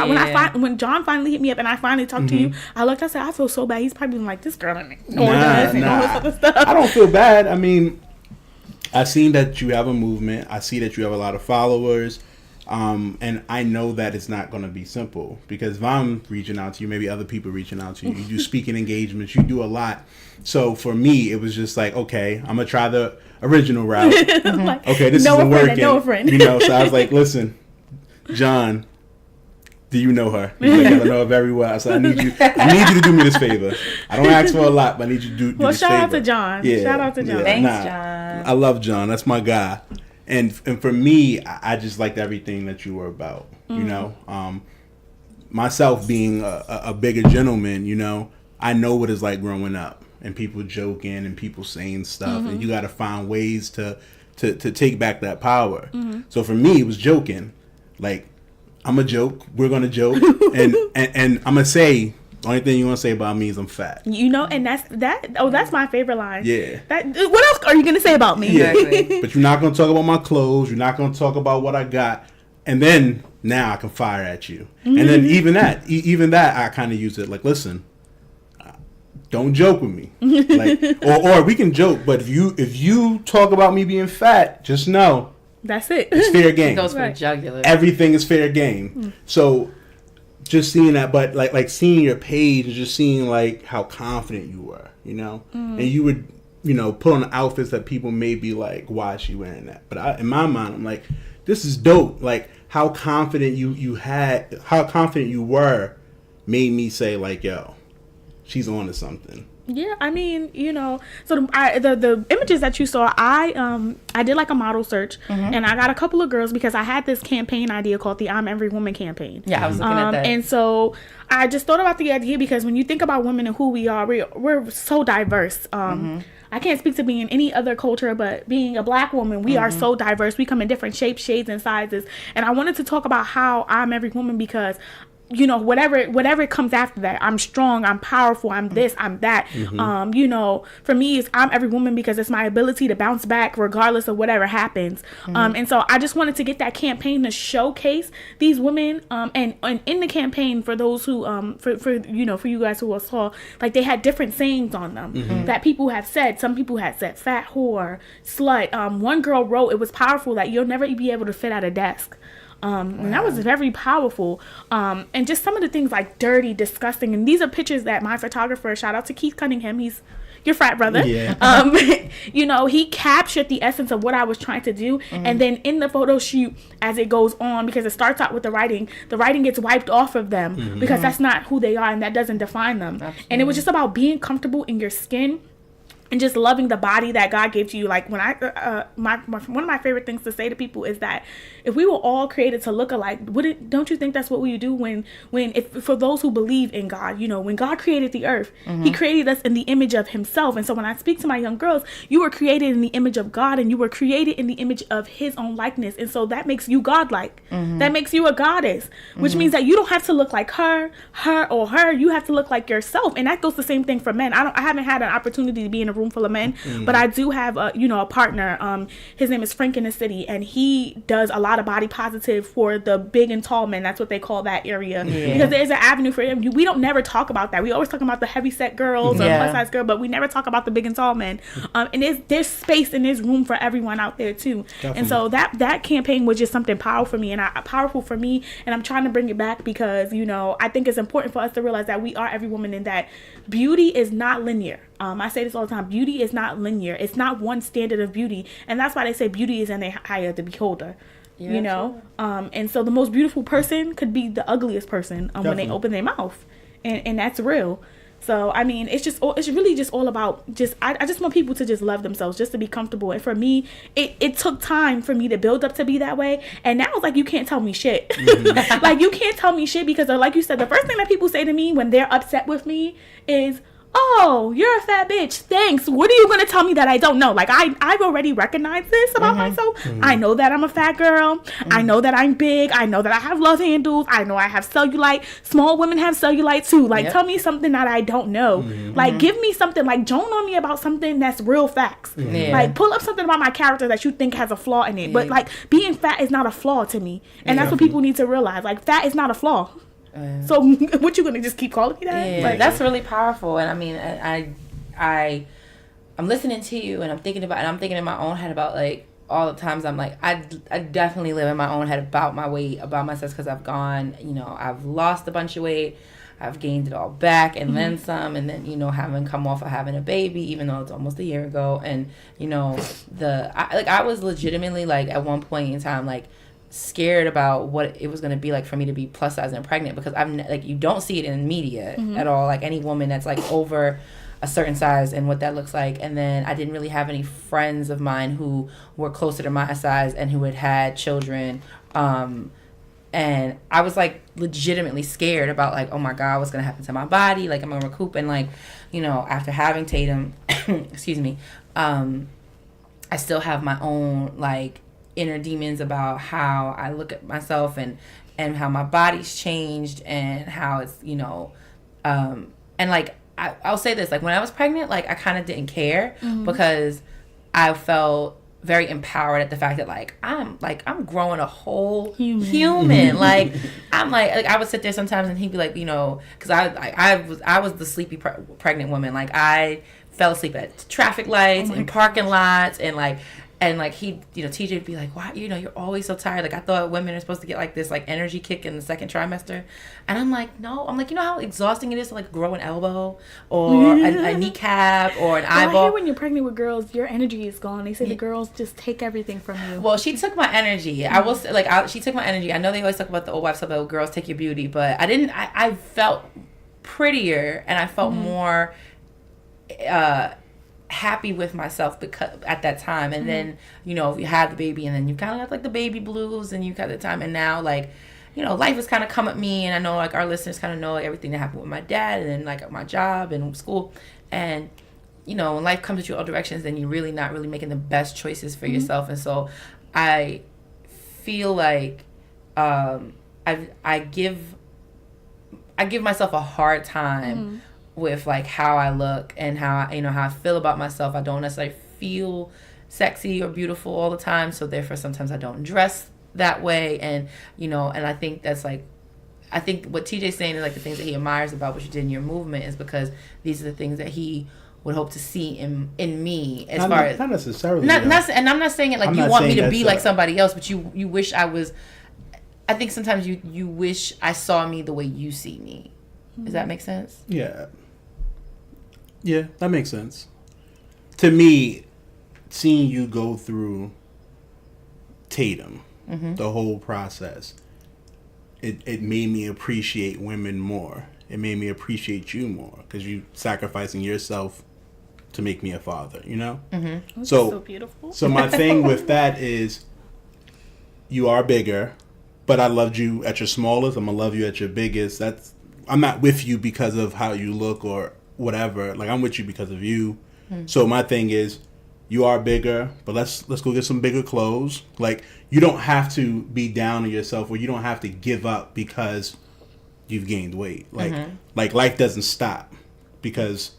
when John finally hit me up and I finally talked to you, I said, I feel so bad. He's probably been like, this girl and all this other stuff. I don't feel bad. I mean, I seen that you have a movement. I see that you have a lot of followers. And I know that it's not going to be simple, because if I'm reaching out to you, maybe other people reaching out to you, you do speaking engagements, you do a lot. So for me, it was just like, okay, I'm going to try the original route. Like, okay, this isn't working. You know, so I was like, listen, John, do you know her? He's like, I know her very well. So I need you to do me this favor. I don't ask for a lot, but I need you to do this favor. Shout out to John. Yeah, shout out to John. Thanks, John. I love John. That's my guy. And for me, I just liked everything that you were about. You know, myself being a bigger gentleman, you know, I know what it's like growing up and people joking and people saying stuff, and you got to find ways to take back that power. So for me, it was joking. Like, I'm a joke. We're gonna joke, and I'm gonna say, the only thing you're gonna say about me is I'm fat. You know, and that's my favorite line. Yeah. What else are you gonna say about me? Yeah. Exactly. But you're not gonna talk about my clothes. You're not gonna talk about what I got. And then now I can fire at you. And then even that I kind of use it like, listen, don't joke with me. Like, or we can joke, but if you talk about me being fat, just know. That's it. It's fair game. It goes for the jugular. Everything is fair game. So just seeing that, but like seeing your page and just seeing like how confident you were, you know, and you would, you know, put on outfits that people may be like, why is she wearing that? But in my mind, I'm like, this is dope. Like how confident how confident you were made me say like, yo, she's on to something. Yeah, I mean, you know, so the images that you saw, I did like a model search, and I got a couple of girls because I had this campaign idea called the I'm Every Woman campaign. Yeah, I was looking at that. And so I just thought about the idea because when you think about women and who we are, we're so diverse. I can't speak to being in any other culture, but being a black woman, we are so diverse. We come in different shapes, shades, and sizes. And I wanted to talk about how I'm every woman because, you know, whatever comes after that, I'm strong, I'm powerful, I'm this, I'm that. You know, for me, I'm every woman because it's my ability to bounce back regardless of whatever happens. And so I just wanted to get that campaign to showcase these women. And in the campaign, for those who, for you guys who saw, like they had different sayings on them that people have said. Some people had said fat whore, slut. One girl wrote, it was powerful that you'll never be able to fit at a desk. And that was very powerful. And just some of the things like dirty, disgusting. And these are pictures that my photographer, shout out to Keith Cunningham, he's your frat brother. Yeah. You know, he captured the essence of what I was trying to do. And then in the photo shoot, as it goes on, because it starts out with the writing gets wiped off of them because that's not who they are and that doesn't define them. Absolutely. And it was just about being comfortable in your skin. and just loving the body that God gave to you. Like when I, one of my favorite things to say to people is that if we were all created to look alike, don't you think that's what we do if for those who believe in God, you know, when God created the earth, he created us in the image of himself. And so when I speak to my young girls, you were created in the image of God, and you were created in the image of his own likeness. And so that makes you godlike. That makes you a goddess, which means that you don't have to look like her. You have to look like yourself. And that goes the same thing for men. I haven't had an opportunity to be in a room full of men, but I do have a partner. His name is Frank in the City, and he does a lot of body positive for the big and tall men. That's what they call that area, because there's an avenue for him. We don't never talk about that. We always talk about the heavy set girls or plus size girl, but we never talk about the big and tall men. And there's space and there's room for everyone out there too. Definitely. And so that campaign was just something powerful for me, and I'm trying to bring it back because, you know, I think it's important for us to realize that we are every woman, and that beauty is not linear. I say this all the time. Beauty is not linear. It's not one standard of beauty. And that's why they say beauty is in the eye of the beholder. Yeah, you know? And so the most beautiful person could be the ugliest person when they open their mouth. And that's real. So, I mean, it's really just all about I just want people to just love themselves, just to be comfortable. And for me, it took time for me to build up to be that way. And now it's like, you can't tell me shit. Like, you can't tell me shit because, like you said, the first thing that people say to me when they're upset with me is, oh, you're a fat bitch. Thanks. What are you going to tell me that I don't know? Like, I've already recognized this about myself. I know that I'm a fat girl. I know that I'm big. I know that I have love handles. I know I have cellulite. Small women have cellulite too. Like, tell me something that I don't know. Like, give me something. Like, joan on me about something that's real facts. Like, pull up something about my character that you think has a flaw in it. But, like, being fat is not a flaw to me. And that's what people need to realize. Like, fat is not a flaw. So what, you gonna just keep calling me that? Yeah, like, that's really powerful. And I mean, I'm listening to you, and I'm thinking in my own head about, like, all the times I'm like, I definitely live in my own head about my weight, about myself, because I've lost a bunch of weight, I've gained it all back and then some, and then, you know, having come off of having a baby, even though it's almost a year ago, and, you know, I was legitimately, like, at one point in time, like, scared about what it was going to be like for me to be plus size and pregnant, because you don't see it in media at all, like any woman that's like over a certain size and what that looks like. And then I didn't really have any friends of mine who were closer to my size and who had children, and I was like legitimately scared about, like, oh my God, what's going to happen to my body, like, I'm going to recoup. And, like, you know, after having Tatum excuse me, I still have my own, like, inner demons about how I look at myself and how my body's changed, and how it's, you know, and, like, I'll say this, like, when I was pregnant, like, I kind of didn't care because I felt very empowered at the fact that, like, I'm growing a whole human. Like, I'm like I would sit there sometimes and he'd be like, you know, because I was the sleepy pregnant woman. Like, I fell asleep at traffic lights and parking lots, and like he, you know, TJ would be like, why, you know, you're always so tired. Like, I thought women are supposed to get like this, like, energy kick in the second trimester. And I'm like, no. I'm like, you know how exhausting it is to, like, grow an elbow or a kneecap or an eyeball. I hear when you're pregnant with girls, your energy is gone. They say the girls just take everything from you. Well, she took my energy. I will say, like, she took my energy. I know they always talk about the old wives, stuff about girls take your beauty, but I didn't. I felt prettier, and I felt more happy with myself because at that time. And then, you know, you had the baby, and then you kind of got, like, the baby blues, and you got the time. And now, like, you know, life has kind of come at me, and I know, like, our listeners kind of know, like, everything that happened with my dad, and then, like, my job and school. And, you know, when life comes at you all directions, then you're really not really making the best choices for yourself. And so I feel like I give myself a hard time with, like, how I look and how I feel about myself. I don't necessarily feel sexy or beautiful all the time, so therefore sometimes I don't dress that way. And, you know, and I think that's, like, I think what TJ's saying is, like, the things that he admires about what you did in your movement is because these are the things that he would hope to see in me, as far as not necessarily. And I'm not saying it like you want me to be like somebody else, but you wish I was. I think sometimes you wish I saw me the way you see me. Does that make sense? Yeah. Yeah, that makes sense. To me, seeing you go through Tatum, the whole process, it made me appreciate women more. It made me appreciate you more because you sacrificing yourself to make me a father, you know? Mm-hmm. So beautiful. So my thing with that is, you are bigger, but I loved you at your smallest. I'm going to love you at your biggest. I'm not with you because of how you look or whatever. Like, I'm with you because of you. So my thing is, you are bigger, but let's go get some bigger clothes. Like, you don't have to be down on yourself, or you don't have to give up because you've gained weight. Like life doesn't stop because,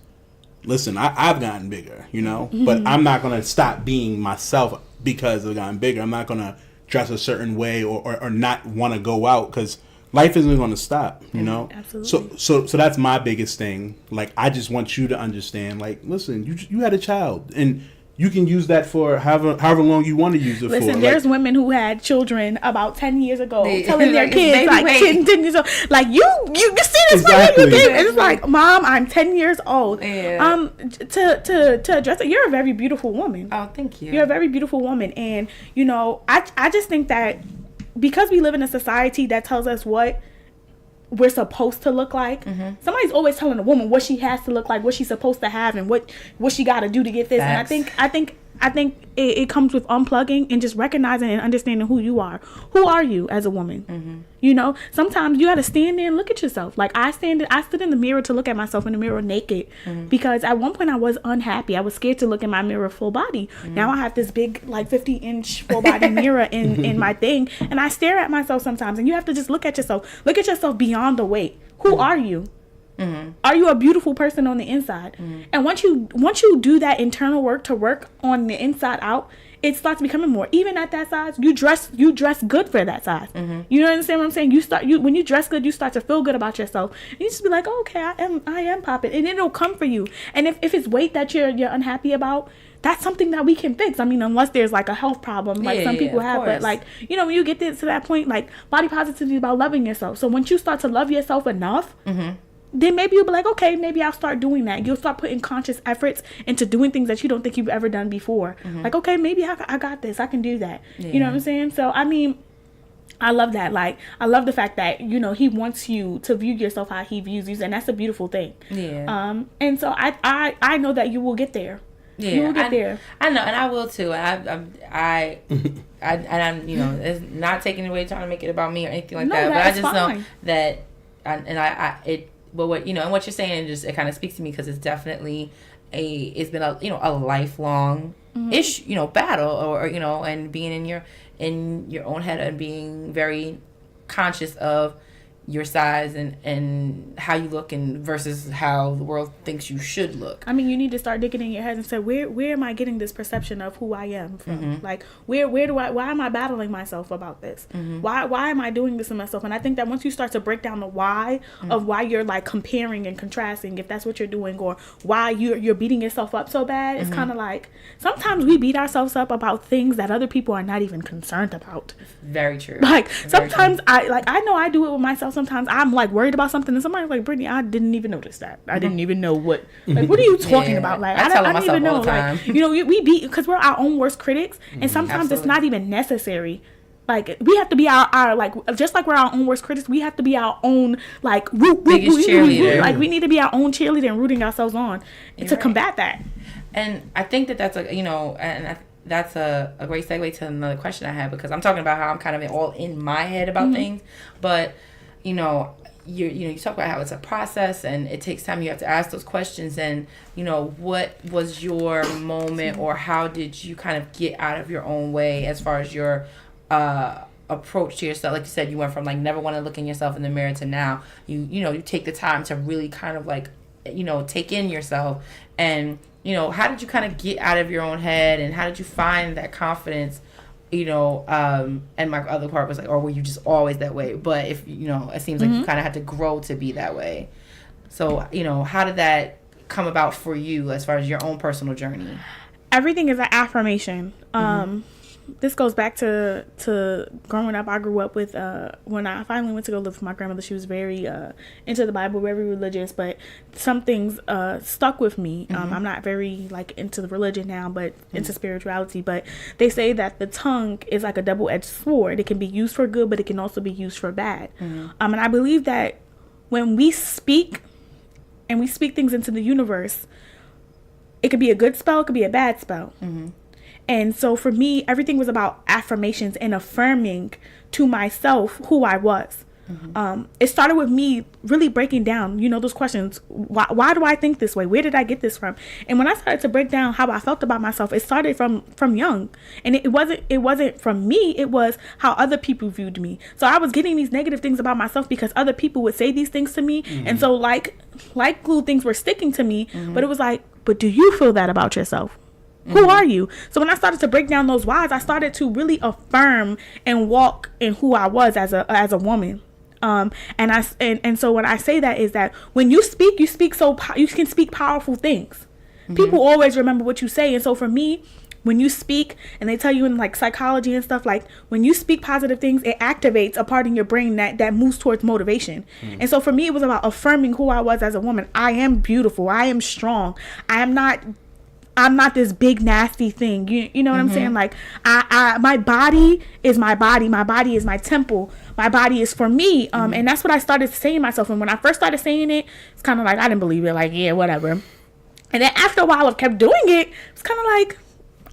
listen, I've gotten bigger, you know, but I'm not going to stop being myself because I've gotten bigger. I'm not going to dress a certain way or not want to go out because life isn't going to stop, you know? Absolutely. So that's my biggest thing. Like, I just want you to understand, like, listen, you had a child, and you can use that for however long you want to use it for. Listen, there's women who had children about 10 years ago telling their kids, like, 10 years old, like, you see this exactly. You and it's like, Mom, I'm 10 years old. Yeah. To address it, you're a very beautiful woman. Oh, thank you. You're a very beautiful woman. And, you know, I just think that because we live in a society that tells us what we're supposed to look like, somebody's always telling a woman what she has to look like, what she's supposed to have, and what she got to do to get this. Facts. And I think it comes with unplugging and just recognizing and understanding who you are. Who are you as a woman? You know, sometimes you got to stand there and look at yourself. Like, I stood in the mirror to look at myself in the mirror naked because at one point I was unhappy. I was scared to look in my mirror full body. Now I have this big, like, 50-inch full body mirror in my thing, and I stare at myself sometimes. And you have to just look at yourself. Look at yourself beyond the weight. Who are you? Are you a beautiful person on the inside? And once you do that internal work to work on the inside out, it starts becoming more. Even at that size, you dress good for that size. You understand what I'm saying? When you dress good, you start to feel good about yourself. And you just be like, oh, okay, I am popping, and it'll come for you. And if it's weight that you're unhappy about, that's something that we can fix. I mean, unless there's like a health problem, like some people have. But like, you know, when you get to that point, like, body positivity is about loving yourself. So once you start to love yourself enough, then maybe you'll be like, okay, maybe I'll start doing that. You'll start putting conscious efforts into doing things that you don't think you've ever done before. Like, okay, maybe I got this. I can do that. You know what I'm saying? So, I mean, I love that. Like, I love the fact that, you know, he wants you to view yourself how he views you. And that's a beautiful thing. Yeah. And so I know that you will get there. Yeah, you will get there. I know, and I will too. I'm you know, it's not taking away trying to make it about me or anything like that. But I just know that, but what, you know, and what you're saying, it kind of speaks to me because it's definitely it's been a lifelong issue, you know, battle, or you know, and being in your own head and being very conscious of your size and how you look and versus how the world thinks you should look. I mean, you need to start digging in your head and say, where am I getting this perception of who I am from? Like, why am I battling myself about this? Why am I doing this to myself? And I think that once you start to break down the why of why you're like comparing and contrasting, if that's what you're doing, or why you're beating yourself up so bad, it's kind of like sometimes we beat ourselves up about things that other people are not even concerned about. Very true. Like, sometimes I know I do it with myself. Sometimes I'm like worried about something and somebody's like, Brittany, I didn't even notice that. I didn't even know what are you talking about? Like, I don't even know. Like, you know, we beat, because we're our own worst critics, and sometimes it's not even necessary. Like, we have to be our like, just like we're our own worst critics, we have to be our own like biggest cheerleader. Like, we need to be our own cheerleader and rooting ourselves on to combat that. And I think that's a, you know, and that's a great segue to another question I had, because I'm talking about how I'm kind of all in my head about things, but you know, you talk about how it's a process and it takes time. You have to ask those questions, and you know, what was your moment, or how did you kind of get out of your own way as far as your approach to yourself? Like you said, you went from like never want to look in yourself in the mirror to now you take the time to really kind of like, you know, take in yourself. And you know, how did you kind of get out of your own head, and how did you find that confidence? You know, and my other part was like, or were you just always that way? But if, you know, it seems like you kind of had to grow to be that way. So, you know, how did that come about for you as far as your own personal journey? Everything is an affirmation. This goes back to growing up. I grew up with, when I finally went to go live with my grandmother, she was very into the Bible, very religious, but some things stuck with me. I'm not very like into the religion now, but into spirituality. But they say that the tongue is like a double-edged sword. It can be used for good, but it can also be used for bad. And I believe that when we speak and we speak things into the universe, it could be a good spell, it could be a bad spell. And so for me, everything was about affirmations and affirming to myself who I was. It started with me really breaking down, you know, those questions. Why do I think this way? Where did I get this from? And when I started to break down how I felt about myself, it started from young. And it wasn't from me. It was how other people viewed me. So I was getting these negative things about myself because other people would say these things to me. And so like glue, things were sticking to me. But it was like, but do you feel that about yourself? Who are you? So when I started to break down those whys, I started to really affirm and walk in who I was as a woman. And so when I say that is that when you speak you can speak powerful things. People always remember what you say. And so for me, when you speak, and they tell you in like psychology and stuff, like when you speak positive things, it activates a part in your brain that moves towards motivation. And so for me, it was about affirming who I was as a woman. I am beautiful. I am strong. I'm not this big nasty thing. You know what I'm saying? Like my body is my body. My body is my temple. My body is for me. And that's what I started saying to myself. And when I first started saying it, it's kind of like I didn't believe it. Like, yeah, whatever. And then after a while of kept doing it, it's kind of like,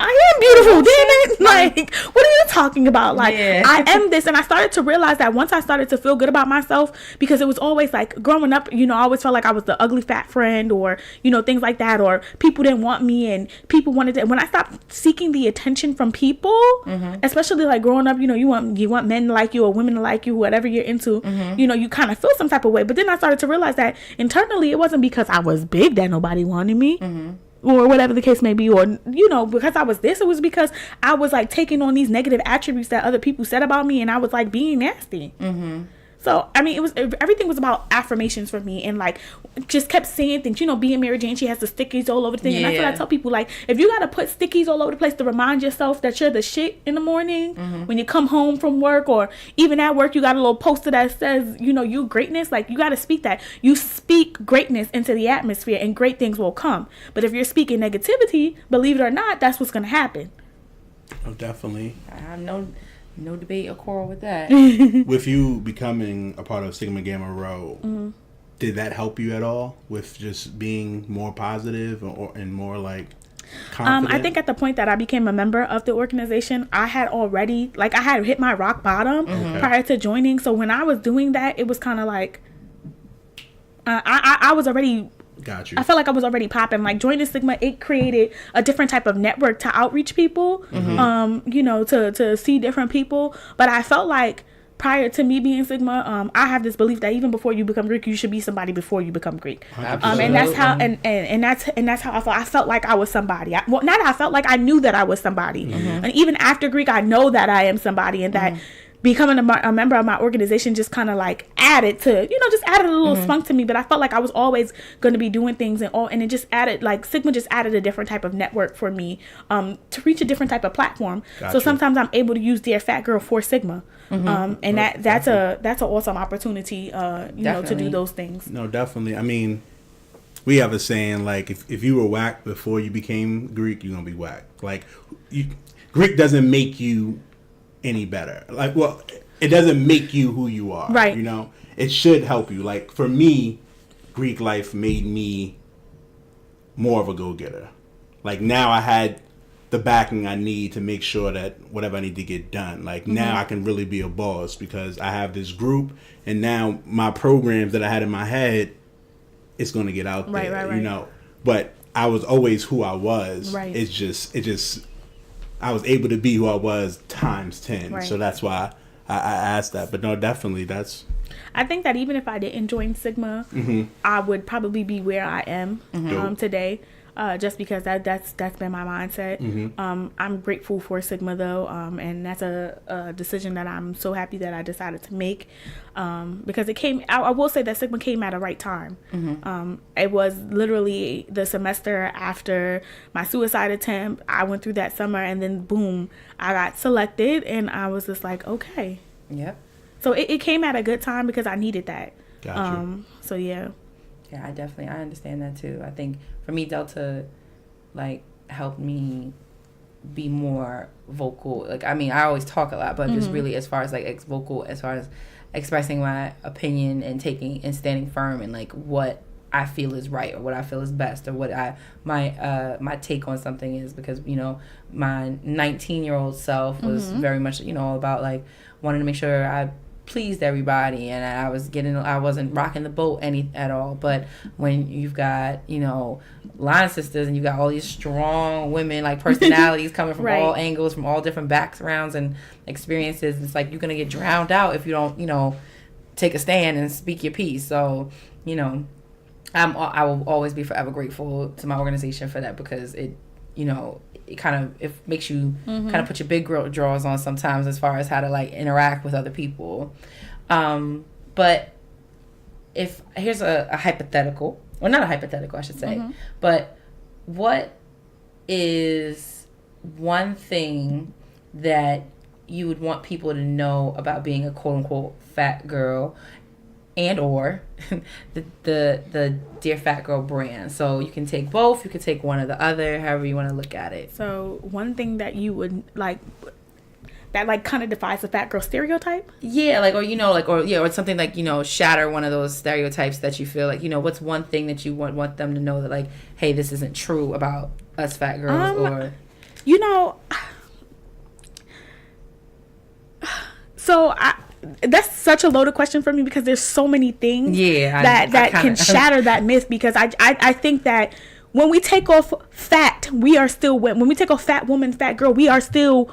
I am beautiful, damn it. Like, what are you talking about? Like, I am this. And I started to realize that once I started to feel good about myself, because it was always like growing up, you know, I always felt like I was the ugly fat friend, or, you know, things like that, or people didn't want me and people wanted to. When I stopped seeking the attention from people, especially like growing up, you know, you want men to like you or women to like you, whatever you're into, you know, you kind of feel some type of way. But then I started to realize that internally it wasn't because I was big that nobody wanted me. Or whatever the case may be, or, you know, because I was this, it was because I was like taking on these negative attributes that other people said about me, and I was like being nasty. So I mean, everything was about affirmations for me, and like just kept saying things. You know, being Mary Jane, she has the stickies all over the thing, and that's what I tell people. Like, if you gotta put stickies all over the place to remind yourself that you're the shit in the morning when you come home from work, or even at work, you got a little poster that says, you know, you greatness. Like, you gotta speak that. You speak greatness into the atmosphere, and great things will come. But if you're speaking negativity, believe it or not, that's what's gonna happen. Oh, definitely. I have no debate or quarrel with that. With you becoming a part of Sigma Gamma Rho, did that help you at all with just being more positive and more like confident? I think at the point that I became a member of the organization, I had already, like, I had hit my rock bottom prior to joining. So when I was doing that, it was kind of like I was already... Got you. I felt like I was already popping. Like, joining Sigma, it created a different type of network to outreach people, you know, to see different people. But I felt like prior to me being Sigma, I have this belief that even before you become Greek, you should be somebody before you become Greek. And that's how and that's how I felt. I felt like I was somebody. I felt like I knew that I was somebody. And even after Greek, I know that I am somebody, and that becoming a member of my organization just kind of like added to, you know, just added a little spunk to me. But I felt like I was always going to be doing things, and it just added, like, Sigma just added a different type of network for me to reach a different type of platform. Gotcha. So sometimes I'm able to use Dear Fat Girl for Sigma. And that's an awesome opportunity, you know, to do those things. No, definitely. I mean, we have a saying, like, if you were whack before you became Greek, you're going to be whack. Like, Greek doesn't make you any better. Like, well, it doesn't make you who you are. Right. You know, it should help you. Like, for me, Greek life made me more of a go-getter. Like, now I had the backing I need to make sure that whatever I need to get done. Like, now I can really be a boss because I have this group, and now my programs that I had in my head, it's going to get out there. Right. You know, but I was always who I was. Right. It just I was able to be who I was times 10. Right. So that's why I asked that. But no, definitely that's... I think that even if I didn't join Sigma, I would probably be where I am today. Just because that's been my mindset. I'm grateful for Sigma though, and that's a decision that I'm so happy that I decided to make, because it came. I will say that Sigma came at a right time. It was literally the semester after my suicide attempt. I went through that summer, and then boom, I got selected, and I was just like, okay. Yep. So it came at a good time because I needed that. Gotcha. So yeah. Yeah, I understand that too. I think for me, Delta, like, helped me be more vocal. Like, I mean, I always talk a lot, but just really as far as like vocal, as far as expressing my opinion and standing firm in like what I feel is right or what I feel is best or what my take on something is, because my 19-year-old self was very much about like wanting to make sure I pleased everybody, and I wasn't rocking the boat at all. But when you've got line sisters and you got all these strong women, like personalities coming from all angles, from all different backgrounds and experiences, it's like you're gonna get drowned out if you don't take a stand and speak your piece. So I will always be forever grateful to my organization for that, because it makes you kind of put your big girl drawers on sometimes as far as how to like interact with other people. But if here's a hypothetical, well, not a hypothetical, I should say, but what is one thing that you would want people to know about being a quote unquote fat girl, and or the Dear Fat Girl brand? So you can take both, you can take one or the other, however you want to look at it. So one thing that you would like that like kind of defies the fat girl stereotype? Yeah, like or something like, shatter one of those stereotypes that you feel like, what's one thing that you want them to know that like, hey, this isn't true about us fat girls, or so that's such a loaded question for me, because there's so many things that can shatter that myth, because I think that when we take off fat, we are still women. When we take off fat woman, fat girl, we are still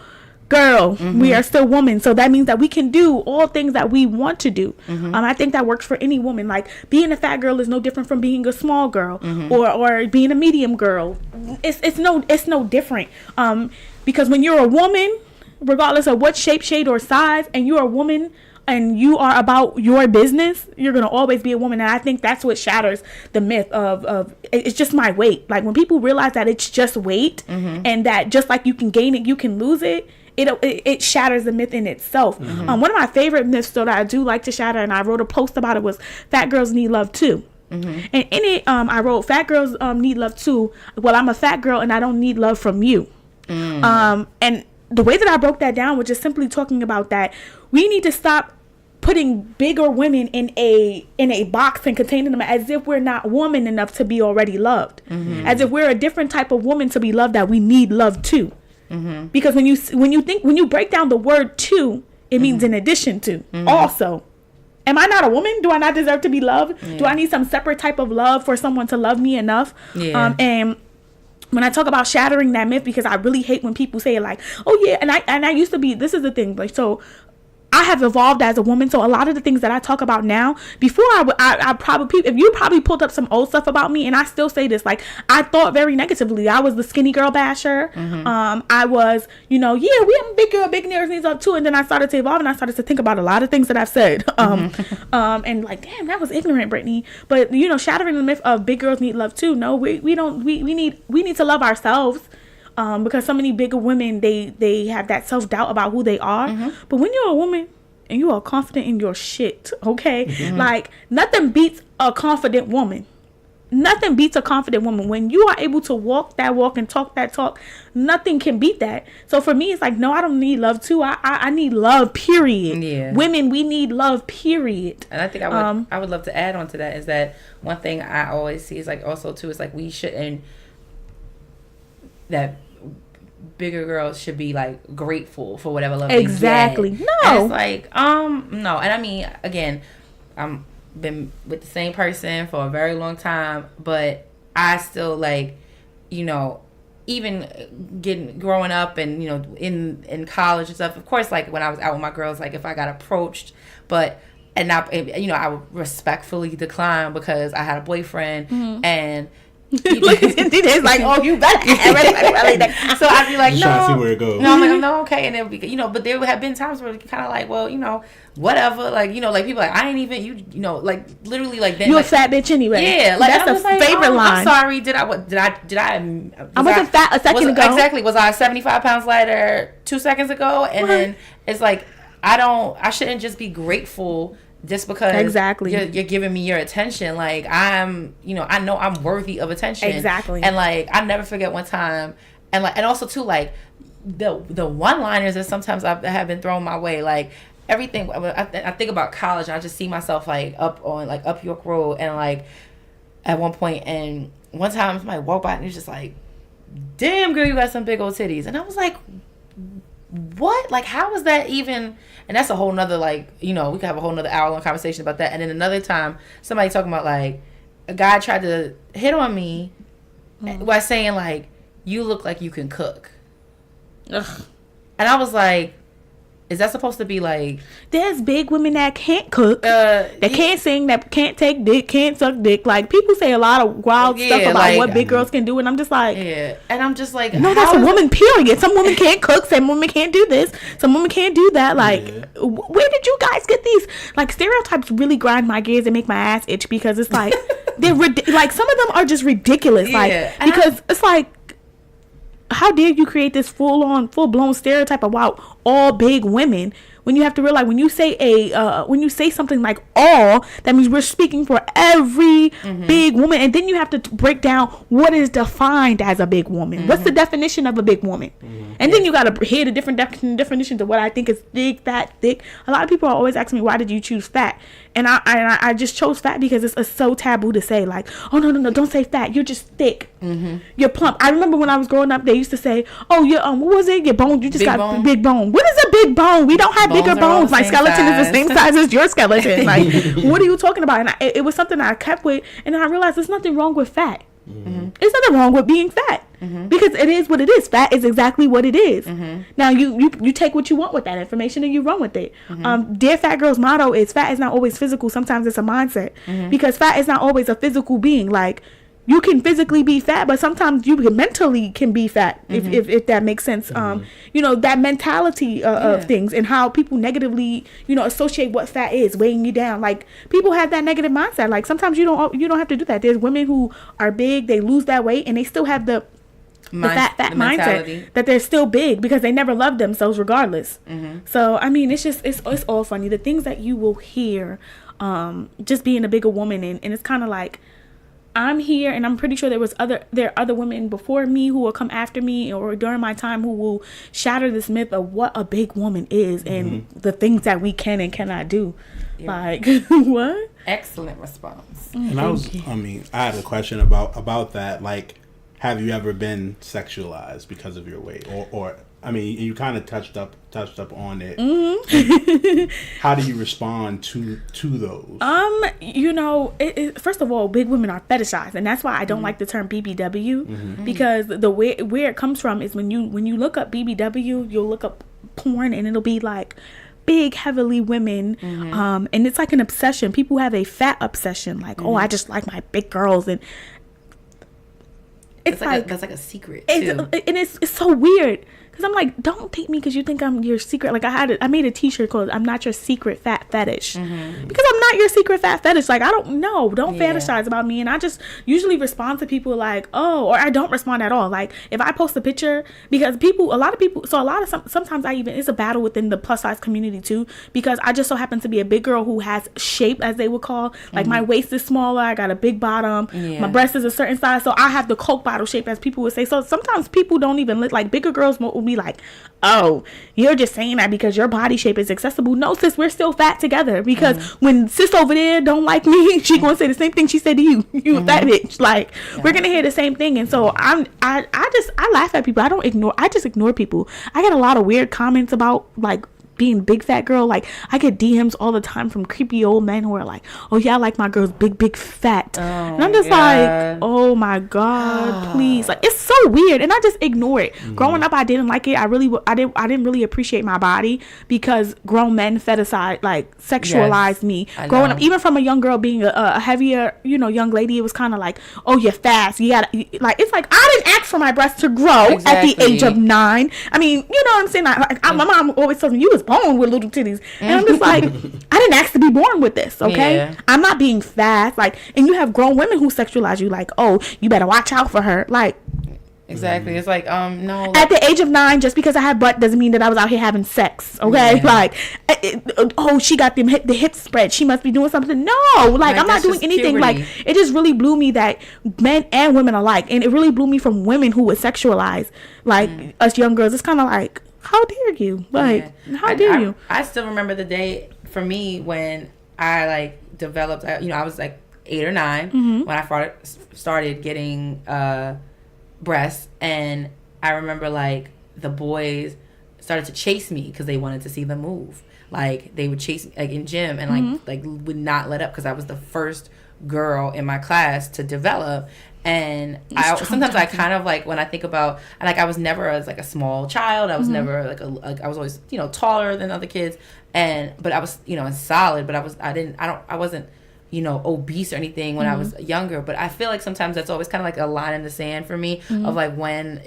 girl. We are still woman. So that means that we can do all things that we want to do. I think that works for any woman. Like being a fat girl is no different from being a small girl or being a medium girl. It's no different. Because when you're a woman, regardless of what shape, shade, or size, and you're a woman and you are about your business, you're going to always be a woman. And I think that's what shatters the myth of it's just my weight. Like when people realize that it's just weight and that just like you can gain it, you can lose it, it shatters the myth in itself. One of my favorite myths though that I do like to shatter, and I wrote a post about it, was fat girls need love too. And in it, I wrote, fat girls need love too. Well, I'm a fat girl and I don't need love from you. And the way that I broke that down was just simply talking about that we need to stop putting bigger women in a box and containing them as if we're not woman enough to be already loved, as if we're a different type of woman to be loved, that we need love too. Because when you break down the word "to," it means in addition to. Also, am I not a woman? Do I not deserve to be loved? Do I need some separate type of love for someone to love me enough? And when I talk about shattering that myth, because I really hate when people say like, oh yeah, and I used to be, this is the thing, like, so I have evolved as a woman, so a lot of the things that I talk about now, before I probably, if you probably pulled up some old stuff about me, and I still say this, like, I thought very negatively. I was the skinny girl basher. I was, we have a big girl, big needs up too, and then I started to evolve, and I started to think about a lot of things that I've said, and like, damn, that was ignorant, Brittany. But shattering the myth of big girls need love too. No, we need to love ourselves. Because so many bigger women, they have that self-doubt about who they are. But when you're a woman and you are confident in your shit, okay? Like, nothing beats a confident woman. Nothing beats a confident woman. When you are able to walk that walk and talk that talk, nothing can beat that. So for me, it's like, no, I don't need love too. I need love, period. Yeah. Women, we need love, period. And I think I would love to add on to that is that one thing I always see is like also too is like we shouldn't, that bigger girls should be like grateful for whatever love exactly they get. No, and it's like no. And I mean, again, I'm been with the same person for a very long time, but I still like, even growing up and in college and stuff, of course, like when I was out with my girls, like if I got approached, I would respectfully decline because I had a boyfriend and it's like, oh, you better have so I'd be like, no, trying to see where it goes. No, I'm like, no, okay. And then but there would have been times where kind of like, well, whatever, like, like people like, I ain't even, like literally like then, you like, a fat bitch anyway. Yeah, like that's the favorite line. I'm sorry, did I wasn't fat a second ago. Exactly, was I 75 pounds lighter 2 seconds ago? And then it's like I shouldn't just be grateful just because exactly you're giving me your attention. Like I'm, I know I'm worthy of attention. Exactly. And like I never forget one time, and like, and also too, like the one-liners that sometimes I have been thrown my way, like everything. I think about college and I just see myself like up York Road and like at one point, and one time somebody walked by and he was just like, damn girl, you got some big old titties. And I was like, what? Like, how is that even? And that's a whole nother, like, we could have a whole nother hour long conversation about that. And then another time, somebody talking about, like, a guy tried to hit on me by saying, like, you look like you can cook. Ugh. And I was like, is that supposed to be like... There's big women that can't cook, that can't sing, that can't take dick, can't suck dick. Like, people say a lot of wild stuff about like, what big girls can do, and I'm just like... Yeah, and I'm just like... No, that's a woman, period. Some women can't cook, some women can't do this, some women can't do that. Like, where did you guys get these... Like, stereotypes really grind my gears and make my ass itch, because it's like... like, some of them are just ridiculous. Like, because it's like... How dare you create this full-blown stereotype about all big women, when you have to realize when you say something like all, that means we're speaking for every big woman, and then you have to break down what is defined as a big woman. What's the definition of a big woman? And then you got to hear the different definitions of what I think is big, fat, thick. A lot of people are always asking me, why did you choose fat? And I just chose fat because it's so taboo to say, like, oh no, don't say fat, you're just thick, you're plump. I remember when I was growing up, they used to say, oh, you're what was it, your bone, you just big got bone. Big bone. What is a big bone? We don't have bigger bones. My skeleton is the same size as your skeleton. Like, what are you talking about? And it was something I kept with, and then I realized there's nothing wrong with fat. There's nothing wrong with being fat, because it is what it is. Fat is exactly what it is. Now you take what you want with that information and you run with it. Dear Fat Girl's motto is, fat is not always physical, sometimes it's a mindset. Because fat is not always a physical being. Like, you can physically be fat, but sometimes you mentally can be fat, if that makes sense. That mentality of things, and how people negatively, associate what fat is, weighing you down. Like, people have that negative mindset. Like, sometimes you don't have to do that. There's women who are big, they lose that weight, and they still have the fat mindset that they're still big because they never loved themselves regardless. So, I mean, it's all funny. The things that you will hear, just being a bigger woman, and it's kind of like, I'm here, and I'm pretty sure there are other women before me who will come after me or during my time who will shatter this myth of what a big woman is and the things that we can and cannot do. Like, what? Excellent response. And I had a question about that. Like, have you ever been sexualized because of your weight, or I mean, you kind of touched up on it. How do you respond to those? First of all, big women are fetishized, and that's why I don't like the term BBW, because the way where it comes from is when you look up BBW, you'll look up porn, and it'll be like big, heavily women, and it's like an obsession. People have a fat obsession, like, oh, I just like my big girls, and it's like that's like a secret too. And it's so weird. Because I'm like, don't date me because you think I'm your secret. Like, I made a t-shirt called "I'm not your secret fat fetish." Because I'm not your secret fat fetish. Like, I don't know. Don't fetishize about me. And I just usually respond to people like, oh, or I don't respond at all. Like, if I post a picture, because sometimes it's a battle within the plus size community too. Because I just so happen to be a big girl who has shape, as they would call. Like, my waist is smaller. I got a big bottom. My breast is a certain size. So I have the Coke bottle shape, as people would say. So sometimes people don't even look like bigger girls will be like, oh, you're just saying that because your body shape is accessible. No, sis, we're still fat together, because when sis over there don't like me, she gonna say the same thing she said to you fat bitch. Like, we're gonna hear the same thing. And so I laugh at people. I just ignore people. I get a lot of weird comments about, like, being big fat girl. Like, I get DMs all the time from creepy old men who are like, oh yeah, I like my girls big fat. And I'm just like, oh my god, please. Like, it's so weird, and I just ignore it. Growing up, I didn't like it. I didn't really appreciate my body, because grown men fetishize, like, sexualized me. Growing up, even from a young girl being a heavier, young lady, it was kind of like, oh, you're fast, you gotta, like, it's like, I didn't ask for my breasts to grow at the age of 9. I mean, you know what I'm saying? My mom always tells me, you was born with little titties, and I'm just like, I didn't ask to be born with this, okay? I'm not being fast. Like, and you have grown women who sexualize you, like, oh, you better watch out for her. Like, exactly. It's like, no. At the age of 9, just because I had butt doesn't mean that I was out here having sex, okay? Like, oh, she got the hips spread, she must be doing something. No, like, I'm not doing anything. Puberty. Like, it just really blew me that men and women alike, and it really blew me from women who would sexualize, like, us young girls. It's kind of like, how dare you? Like, how dare you? I still remember the day for me when I, like, developed, I was, like, 8 or 9 when I started getting breasts, and I remember like the boys started to chase me because they wanted to see them move. Like they would chase me like in gym and like would not let up because I was the first girl in my class to develop. And sometimes I kind of like when I think about like I was never as like a small child. I was never like I was always taller than other kids, but I was solid. But I wasn't obese or anything when I was younger. But I feel like sometimes that's always kind of like a line in the sand for me of like when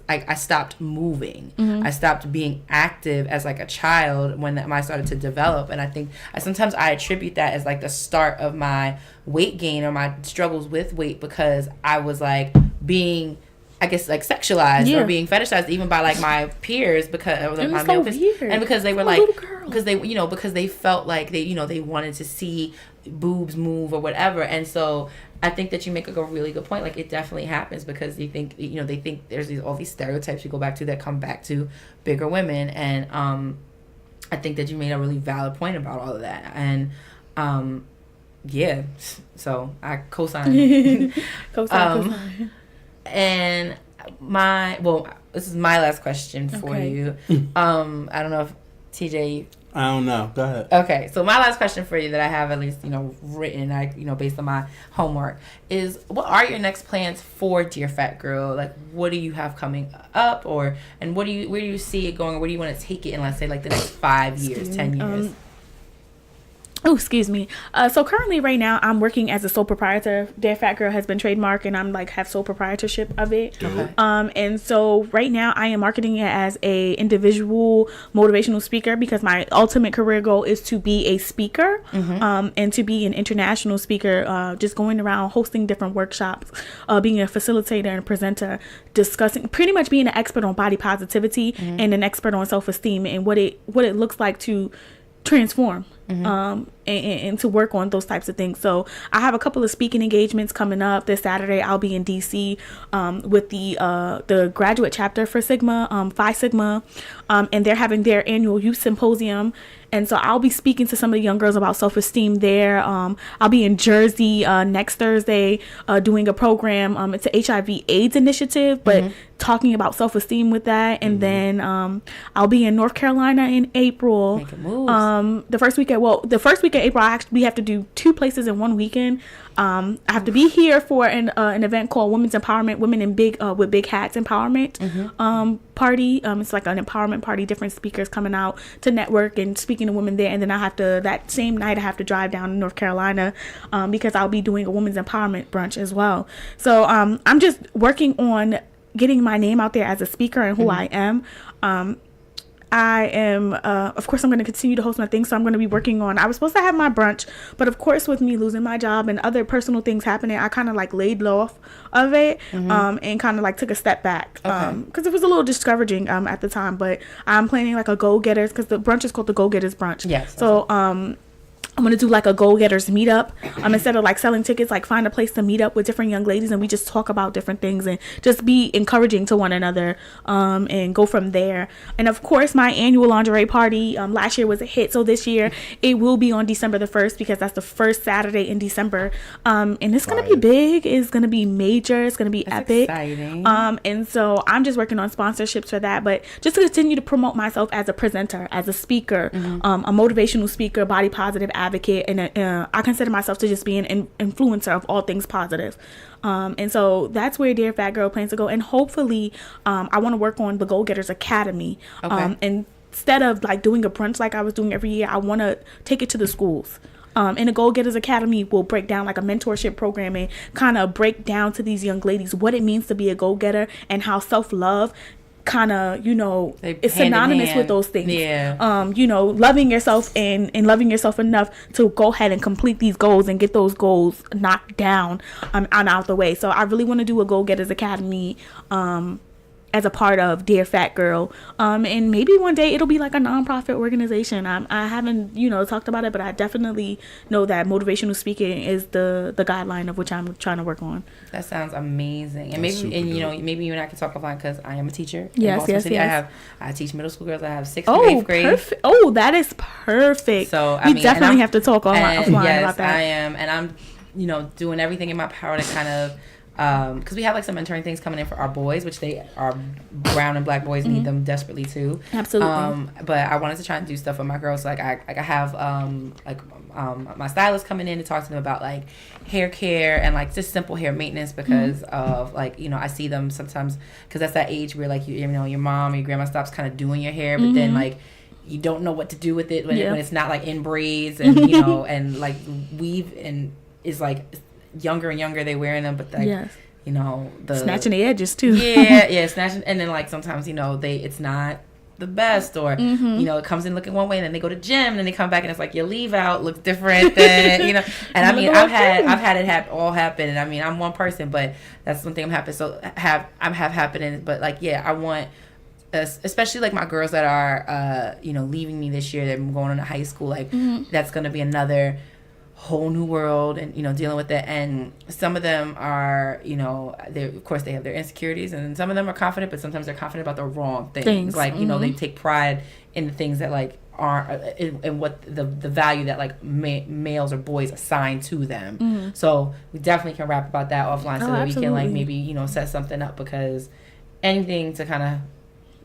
I stopped moving. I stopped being active as like a child when I started to develop. And I think sometimes I attribute that as like the start of my weight gain or my struggles with weight, because I was like being, I guess, like sexualized or being fetishized even by like my peers because like my male peers, and because they were like because they felt like they wanted to see boobs move or whatever. And so I think that you make a really good point. Like it definitely happens because they think there's all these stereotypes you go back to that come back to bigger women. And I think that you made a really valid point about all of that. And yeah, so I co-sign. co-sign. And this is my last question for you. I don't know if TJ. I don't know. Go ahead. Okay, so my last question for you that I have at least written, based on my homework, is what are your next plans for Dear Fat Girl? Like, what do you have coming up, and where do you see it going, or where do you want to take it in, let's say, like the next 5 years, 10 years? Oh, excuse me. So currently right now I'm working as a sole proprietor. Dear Fat Girl has been trademarked and I'm like have sole proprietorship of it. Okay. And so right now I am marketing it as a individual motivational speaker because my ultimate career goal is to be a speaker, and to be an international speaker, just going around hosting different workshops, being a facilitator and presenter, discussing, pretty much being an expert on body positivity and an expert on self-esteem and what it looks like to transform and to work on those types of things. So I have a couple of speaking engagements coming up. This Saturday I'll be in DC with the graduate chapter for Phi Sigma, and they're having their annual youth symposium. And so I'll be speaking to some of the young girls about self-esteem there. I'll be in Jersey next Thursday doing a program. It's an HIV/AIDS initiative, but talking about self-esteem with that. And then I'll be in North Carolina in April. Making moves. The first week of April, we have to do 2 places in 1 weekend. I have to be here for an event called Women's Empowerment, Women in Big with Big Hats Empowerment party. It's like an empowerment party, different speakers coming out to network and speaking to women there. And then that same night I have to drive down to North Carolina because I'll be doing a women's empowerment brunch as well. So I'm just working on getting my name out there as a speaker and who I am. I am, of course, I'm going to continue to host my thing. So I'm going to be working on, I was supposed to have my brunch, but of course, with me losing my job and other personal things happening, I kind of like laid low of it, and kind of like took a step back, because it was a little discouraging, at the time, but I'm planning like a go-getters, because the brunch is called the Go-Getters Brunch. Yes. So, I'm going to do like a go-getters meetup. Instead of like selling tickets, like find a place to meet up with different young ladies and we just talk about different things and just be encouraging to one another, and go from there. And of course, my annual lingerie party, last year was a hit. So this year it will be on December the 1st because that's the first Saturday in December. And it's going to be big. It's going to be major. It's going to be epic. Exciting. And so I'm just working on sponsorships for that, but just to continue to promote myself as a presenter, as a speaker, a motivational speaker, body positive advocate, and I consider myself to just be an influencer of all things positive. And so that's where Dear Fat Girl plans to go. And hopefully, I want to work on the Go Getters Academy. And instead of like doing a brunch like I was doing every year, I want to take it to the schools. And the Go Getters Academy will break down like a mentorship program and kind of break down to these young ladies what it means to be a go-getter and how self-love kind of, it's synonymous with those things. Loving yourself and loving yourself enough to go ahead and complete these goals and get those goals knocked down and out the way. So I really want to do a Go Getters Academy as a part of Dear Fat Girl, and maybe one day it'll be like a nonprofit organization. I haven't talked about it, but I definitely know that motivational speaking is the guideline of which I'm trying to work on. That sounds amazing. And maybe you and I can talk offline because I am a teacher. Yes. I teach middle school girls. I have 6th and 8th grade. Perfect. Oh, that is perfect. So we definitely have to talk offline yes, about that. I am, and I'm doing everything in my power to kind of, because we have like some mentoring things coming in for our boys, which they are brown and black boys, need them desperately too. Absolutely. But I wanted to try and do stuff with my girls. Like I have my stylist coming in to talk to them about like hair care and like just simple hair maintenance because of like I see them sometimes because that's that age where like your mom or your grandma stops kind of doing your hair, but then like you don't know what to do with it when it's not like in braids and and like weave and is like younger and younger they wearing them, but like the snatching the edges too. Snatching, and then like sometimes it's not the best, or it comes in looking one way and then they go to gym and then they come back and it's like your leave out looks different than and I mean I've had it all happen, and I mean I'm one person, but that's one thing I'm happening, but like I want especially like my girls that are leaving me this year, they're going into high school, like that's gonna be another whole new world, and dealing with it, and some of them are they of course they have their insecurities, and some of them are confident, but sometimes they're confident about the wrong things. Like they take pride in the things that like aren't in what the value that like males or boys assign to them. So we definitely can rap about that offline, so that we can like maybe set something up, because anything to kind of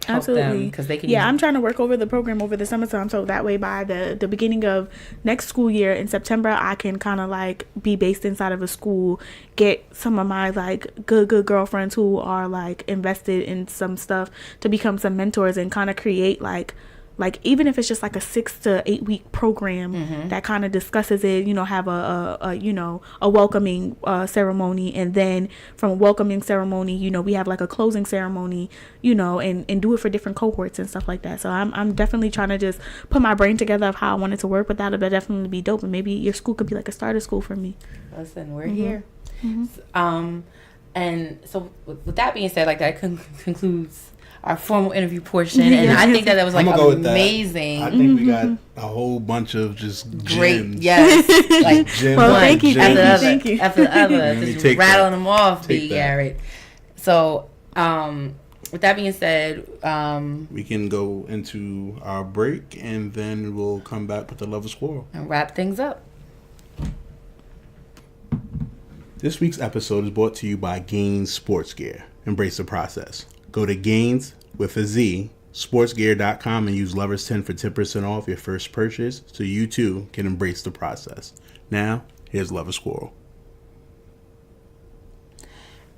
help them, because they can I'm trying to work over the program over the summertime, so that way by the beginning of next school year in September I can kind of like be based inside of a school, get some of my like good girlfriends who are like invested in some stuff to become some mentors, and kind of create like even if it's just like a 6 to 8 week program that kind of discusses it, have a welcoming ceremony, and then from a welcoming ceremony, we have like a closing ceremony, and do it for different cohorts and stuff like that. So I'm definitely trying to just put my brain together of how I want it to work, but that'll definitely be dope, and maybe your school could be like a starter school for me. Listen, we're here. And so with that being said, like that concludes our formal interview portion, and I think that was like amazing. I think we got a whole bunch of just great, gems. like gems. Well, thank you after the other, just rattling them off, B. Garrett. So, with that being said, we can go into our break, and then we'll come back with the Lover Squirrel and wrap things up. This week's episode is brought to you by Gainz Sports Gear. Embrace the process. Go to Gainz with a Z, sportsgear.com, and use Lovers10 for 10% off your first purchase, so you too can embrace the process. Now, here's Lover Squirrel.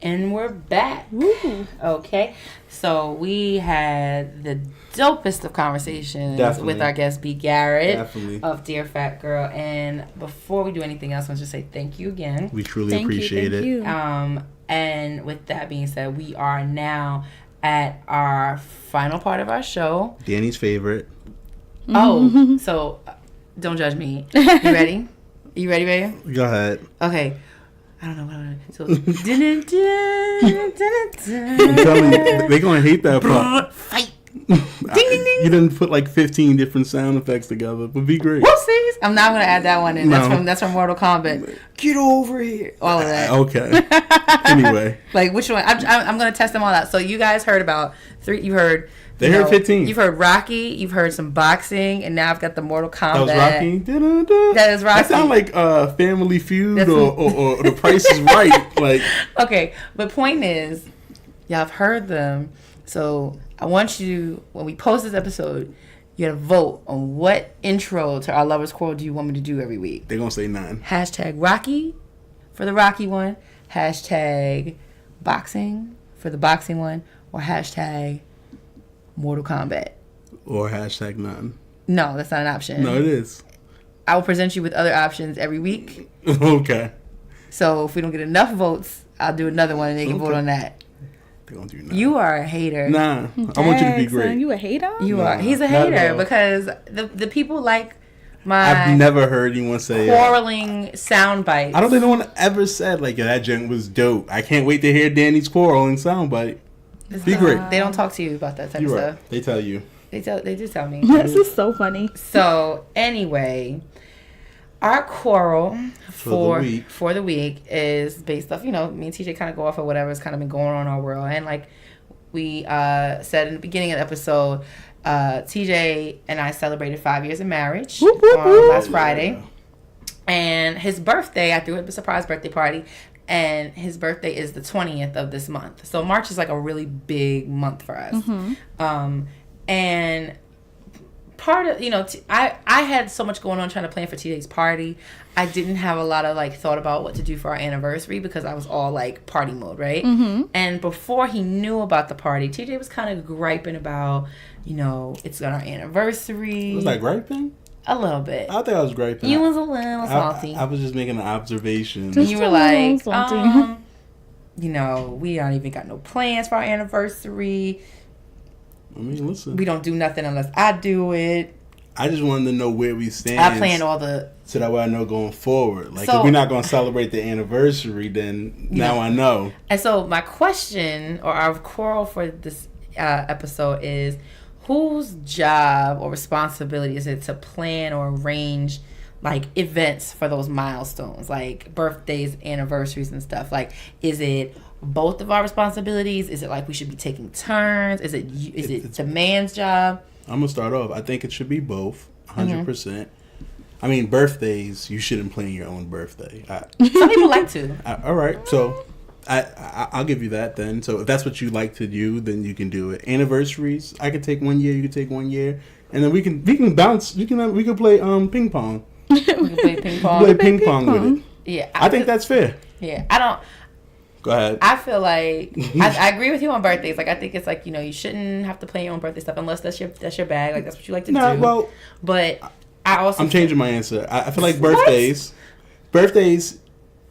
And we're back. Woo. Okay, so we had the dopest of conversations with our guest, B. Garrett of Dear Fat Girl. And before we do anything else, I want to say thank you again. We truly appreciate it. You. And with that being said, we are now at our final part of our show. Danny's favorite. Oh, so don't judge me. You ready? You ready, baby? Go ahead. Okay. I don't know. So, I'm telling you, they're going to hate that part. Fight. Ding, ding, ding. You didn't put like 15 different sound effects together. Would be great. Whoopsies. I'm not going to add that one in. No. That's from Mortal Kombat. Get over here. All of that. Okay. Anyway. Like, which one? I'm going to test them all out. So you guys heard about 3. You heard. They heard 15. You've heard Rocky. You've heard some boxing. And now I've got the Mortal Kombat. That was Rocky? That is Rocky. That sounds like Family Feud or The Price is Right. Like. Okay. But point is, y'all have heard them. So I want you, when we post this episode, you got to vote on what intro to our Lover's Quarrel do you want me to do every week. They're going to say none. Hashtag Rocky for the Rocky one. Hashtag boxing for the boxing one. Or hashtag Mortal Kombat. Or hashtag none. No, that's not an option. No, it is. I will present you with other options every week. Okay. So if we don't get enough votes, I'll do another one and they can vote on that. They're gonna do none. You are a hater. Nah. I want you to be great. Son, you a hater? You are. He's a hater because the people like my I've never heard anyone say quarreling sound bites. I don't think anyone ever said like that joint was dope. I can't wait to hear Danny's quarreling sound bite. Be great. They don't talk to you about that type of stuff. They tell you. They do tell me. This is so funny. So anyway, our quarrel for the week is based off, me and TJ kind of go off of whatever's kind of been going on in our world. And like we said in the beginning of the episode, TJ and I celebrated 5 years of marriage on last Friday. And his birthday, I threw him a surprise birthday party. And his birthday is the 20th of this month. So March is like a really big month for us. And part of, I had so much going on trying to plan for TJ's party. I didn't have a lot of like thought about what to do for our anniversary because I was all like party mode, right? And before he knew about the party, TJ was kind of griping about, it's our anniversary. Was that griping? A little bit. I think I was griping. You was a little salty. I was just making an observation. And you were like, we don't even got no plans for our anniversary. I mean, listen. We don't do nothing unless I do it. I just wanted to know where we stand. I planned all the... So that way I know going forward. Like, if we're not going to celebrate the anniversary, then now I know. And so my question, or our quarrel for this episode is, whose job or responsibility is it to plan or arrange like events for those milestones, like birthdays, anniversaries and stuff? Like, is it both of our responsibilities? Is it like we should be taking turns? Is it the man's job? I'm going to start off. I think it should be both, 100%. I mean, birthdays, you shouldn't plan your own birthday. Some people like to. All right, so... I'll give you that then. So if that's what you like to do, then you can do it. Anniversaries, I could take 1 year, you could take 1 year, and then we can bounce. We can play ping pong. We can play ping pong. Play ping pong with it. Yeah, I think that's fair. Yeah, I don't. Go ahead. I feel like I agree with you on birthdays. Like, I think it's like, you shouldn't have to plan your own birthday stuff unless that's your bag. Like, that's what you like to do. Well, but I'm changing my answer. I feel like birthdays,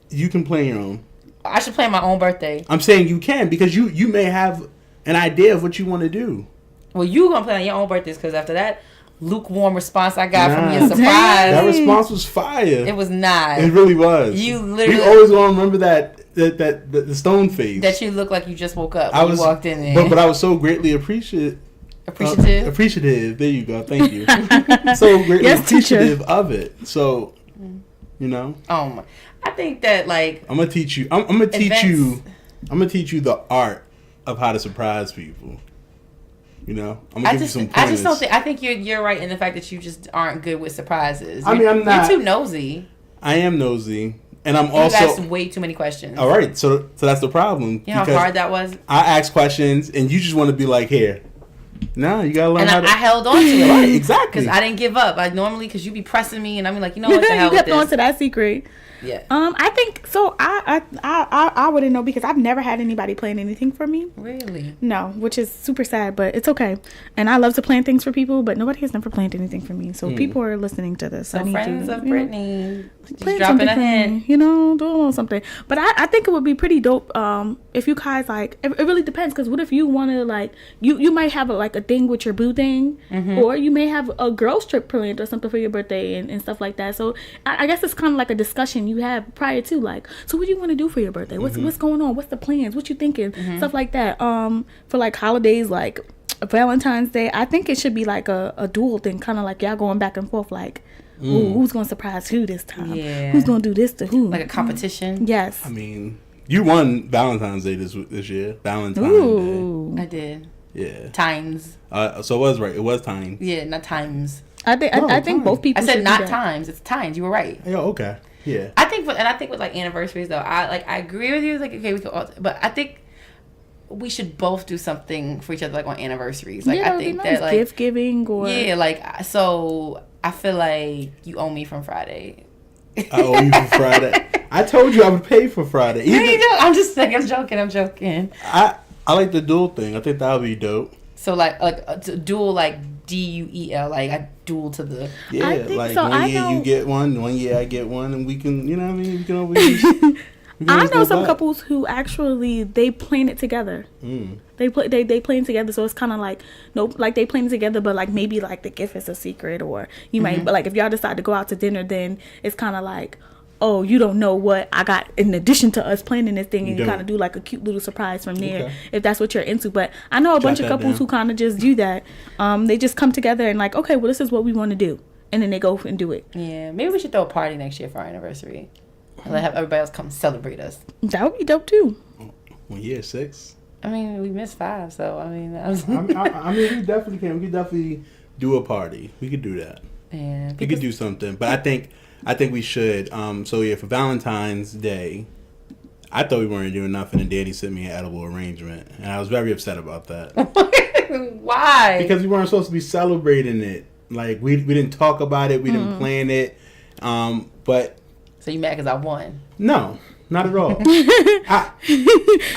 you can plan your own. I should plan my own birthday. I'm saying you can because you may have an idea of what you want to do. Well, you gonna plan your own birthdays because after that lukewarm response I got from your surprise, that response was fire. It was not. It really was. You literally. We always gonna remember that the stone face that you look like you just woke up when you walked in there. But I was so greatly appreciative. Appreciative. There you go. Thank you. So greatly appreciative of it. So, Oh my. I think that I'm gonna teach you. I'm gonna teach you the art of how to surprise people. I'm gonna give you some pointers. I just don't think. I think you're right in the fact that you just aren't good with surprises. I'm not. You're too nosy. I am nosy, and I'm also. You asked way too many questions. All right, so that's the problem. You know how hard that was. I ask questions, and you just want to be like, here. No, you gotta learn how to. I held on to it. Right, exactly. Because I didn't give up. Because you be pressing me, and I'm like, what the hell with this? You kept on to that secret. Yeah. I think so. I wouldn't know because I've never had anybody plan anything for me. Really? No, which is super sad, but it's okay. And I love to plan things for people, but nobody has never planned anything for me. So people are listening to this. So friends of Brittany, just dropping a hint. Do a little something. But I think it would be pretty dope. If you guys it really depends. Because what if you want to you might have a thing with your boo thing, or you may have a girls trip planned or something for your birthday and stuff like that. So I guess it's kind of like a discussion you have prior to so what do you want to do for your birthday? What's going on? What's the plans? What you thinking? Stuff like that. For holidays like Valentine's Day, I think it should be a dual thing, kind of like y'all going back and forth ooh, who's gonna surprise who this time? Yeah. Who's gonna do this to who? Like a competition? Yes. I mean, you won Valentine's Day this year. Valentine's Day. I did. Yeah. Times. So it was right. It was times. Yeah, not times. I think both people. I said not times. It's times. You were right. Yeah. Okay. Yeah. I think with anniversaries though, I agree with you. Okay, we could all, but I think we should both do something for each other on anniversaries. I think that gift giving or so I feel like you owe me from Friday. I owe you for Friday. I told you I would pay for Friday. I'm just like I'm joking. I like the dual thing. I think that would be dope. So dual DUEL, I duel to the. Yeah, I think so. 1 year you get one 1 year I get one, and we can, you know what I mean? We can always. I know some couples who actually they plan it together. They plan together, so it's kind of they plan together, but maybe the gift is a secret, or you might, but if y'all decide to go out to dinner, then it's kind of oh, you don't know what I got in addition to us planning this thing, and you kind of do a cute little surprise from there, if that's what you're into. But I know a bunch of couples who kind of just do that. They just come together and okay, well, this is what we want to do, and then they go and do it. Yeah, maybe we should throw a party next year for our anniversary. And have everybody else come celebrate us. That would be dope too. 1 year, 6. I mean, we missed 5, so I mean, we definitely can. We could definitely do a party. We could do that. Yeah, we could do something, but I think I think we should. So yeah, for Valentine's Day, I thought we weren't doing nothing, and Daddy sent me an edible arrangement, and I was very upset about that. Why? Because we weren't supposed to be celebrating it. Like we didn't talk about it, we didn't plan it. But so you mad because I won? No, not at all. I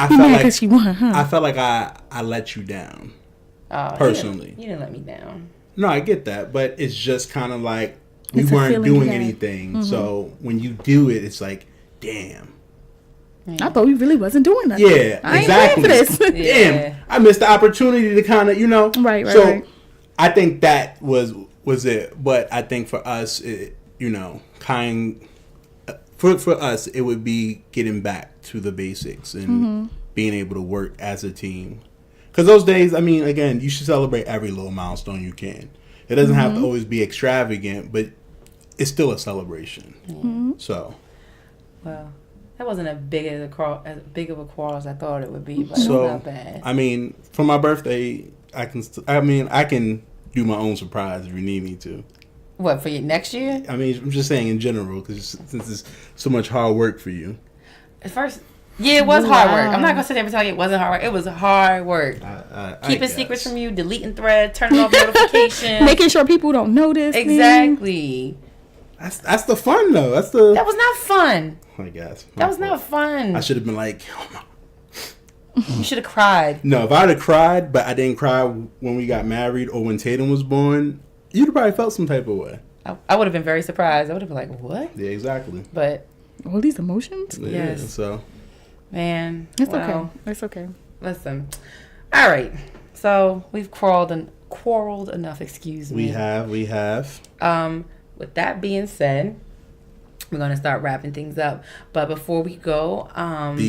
felt like she won, huh? I felt like I let you down. Personally, you didn't let me down. No, I get that, but it's just kind of like we weren't doing anything. Mm-hmm. So when you do it, it's like, damn. I thought we really wasn't doing nothing. Yeah, I exactly. Ain't for this. Damn, I missed the opportunity to kind of, Right. So I think that was it. But I think for us, for us, it would be getting back to the basics and being able to work as a team. Because those days, I mean, again, you should celebrate every little milestone you can. It doesn't have to always be extravagant, but it's still a celebration. Mm-hmm. So, well, that wasn't as big of a quarrel as I thought it would be, but it's not bad. I mean, for my birthday, I can do my own surprise if you need me to. What, for your next year? I mean, I'm just saying in general, because since it's so much hard work for you. At first, yeah, it was hard work. I'm not going to sit there and tell you it wasn't hard work. It was hard work. Keeping secrets from you, deleting threads, turning off notifications. Making sure people don't notice. Exactly. That's the fun, though. That was not fun. I guess. That was not fun. I should have been like, you should have cried. No, if I'd have cried, but I didn't cry when we got married or when Tatum was born, you'd have probably felt some type of way. I would have been very surprised. I would have been like, what? Yeah, exactly. But all these emotions? Yeah, yes. So. Man. It's okay. It's okay. Listen. All right. So we've quarreled enough, excuse me. We have. With that being said, we're going to start wrapping things up. But before we go,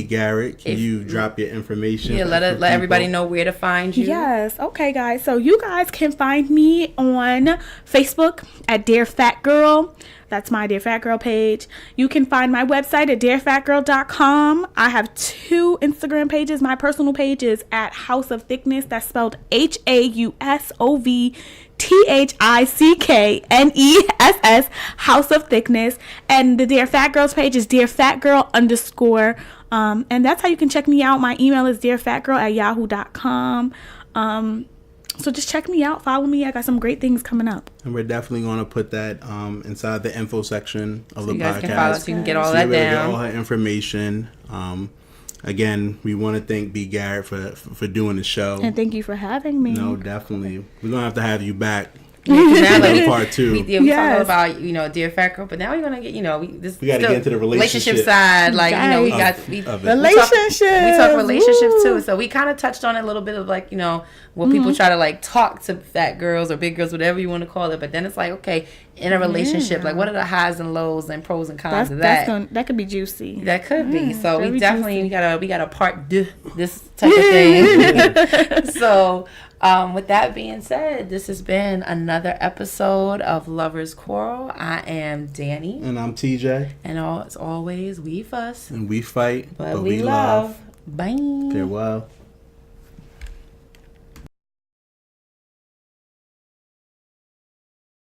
Garrett, can you drop your information? Yeah, let everybody know where to find you. Yes. Okay, guys. So you guys can find me on Facebook at Dear Fat Girl. That's my Dear Fat Girl page. You can find my website at dearfatgirl.com. I have 2 Instagram pages. My personal page is at House of Thickness. That's spelled HAUSOVTHICKNESS, House of Thickness. And the Dear Fat Girls page is dearfatgirl_. And that's how you can check me out. My email is dearfatgirl@yahoo.com. So just check me out. Follow me. I got some great things coming up. And we're definitely going to put that inside the info section of the podcast. You guys can follow us. You can get all that down. Get all her information. Again, we want to thank B. Garrett for doing the show. And thank you for having me. No, definitely. We're going to have you back. Now, like, part 2. We talking about Dear Fat Girl, but now we're gonna get we got to get into the relationship side. Like we relationships. We talk relationships too. So we kind of touched on it a little bit of like when people try to like talk to fat girls or big girls, whatever you want to call it. But then it's like, okay, in a relationship, like what are the highs and lows and pros and cons of that? That could be juicy. That could be. So we definitely we got a part this type of thing. So. With that being said, this has been another episode of Lovers Quarrel. I am Dani. And I'm TJ. And as always, we fuss. And we fight. But we love. Bye. Farewell.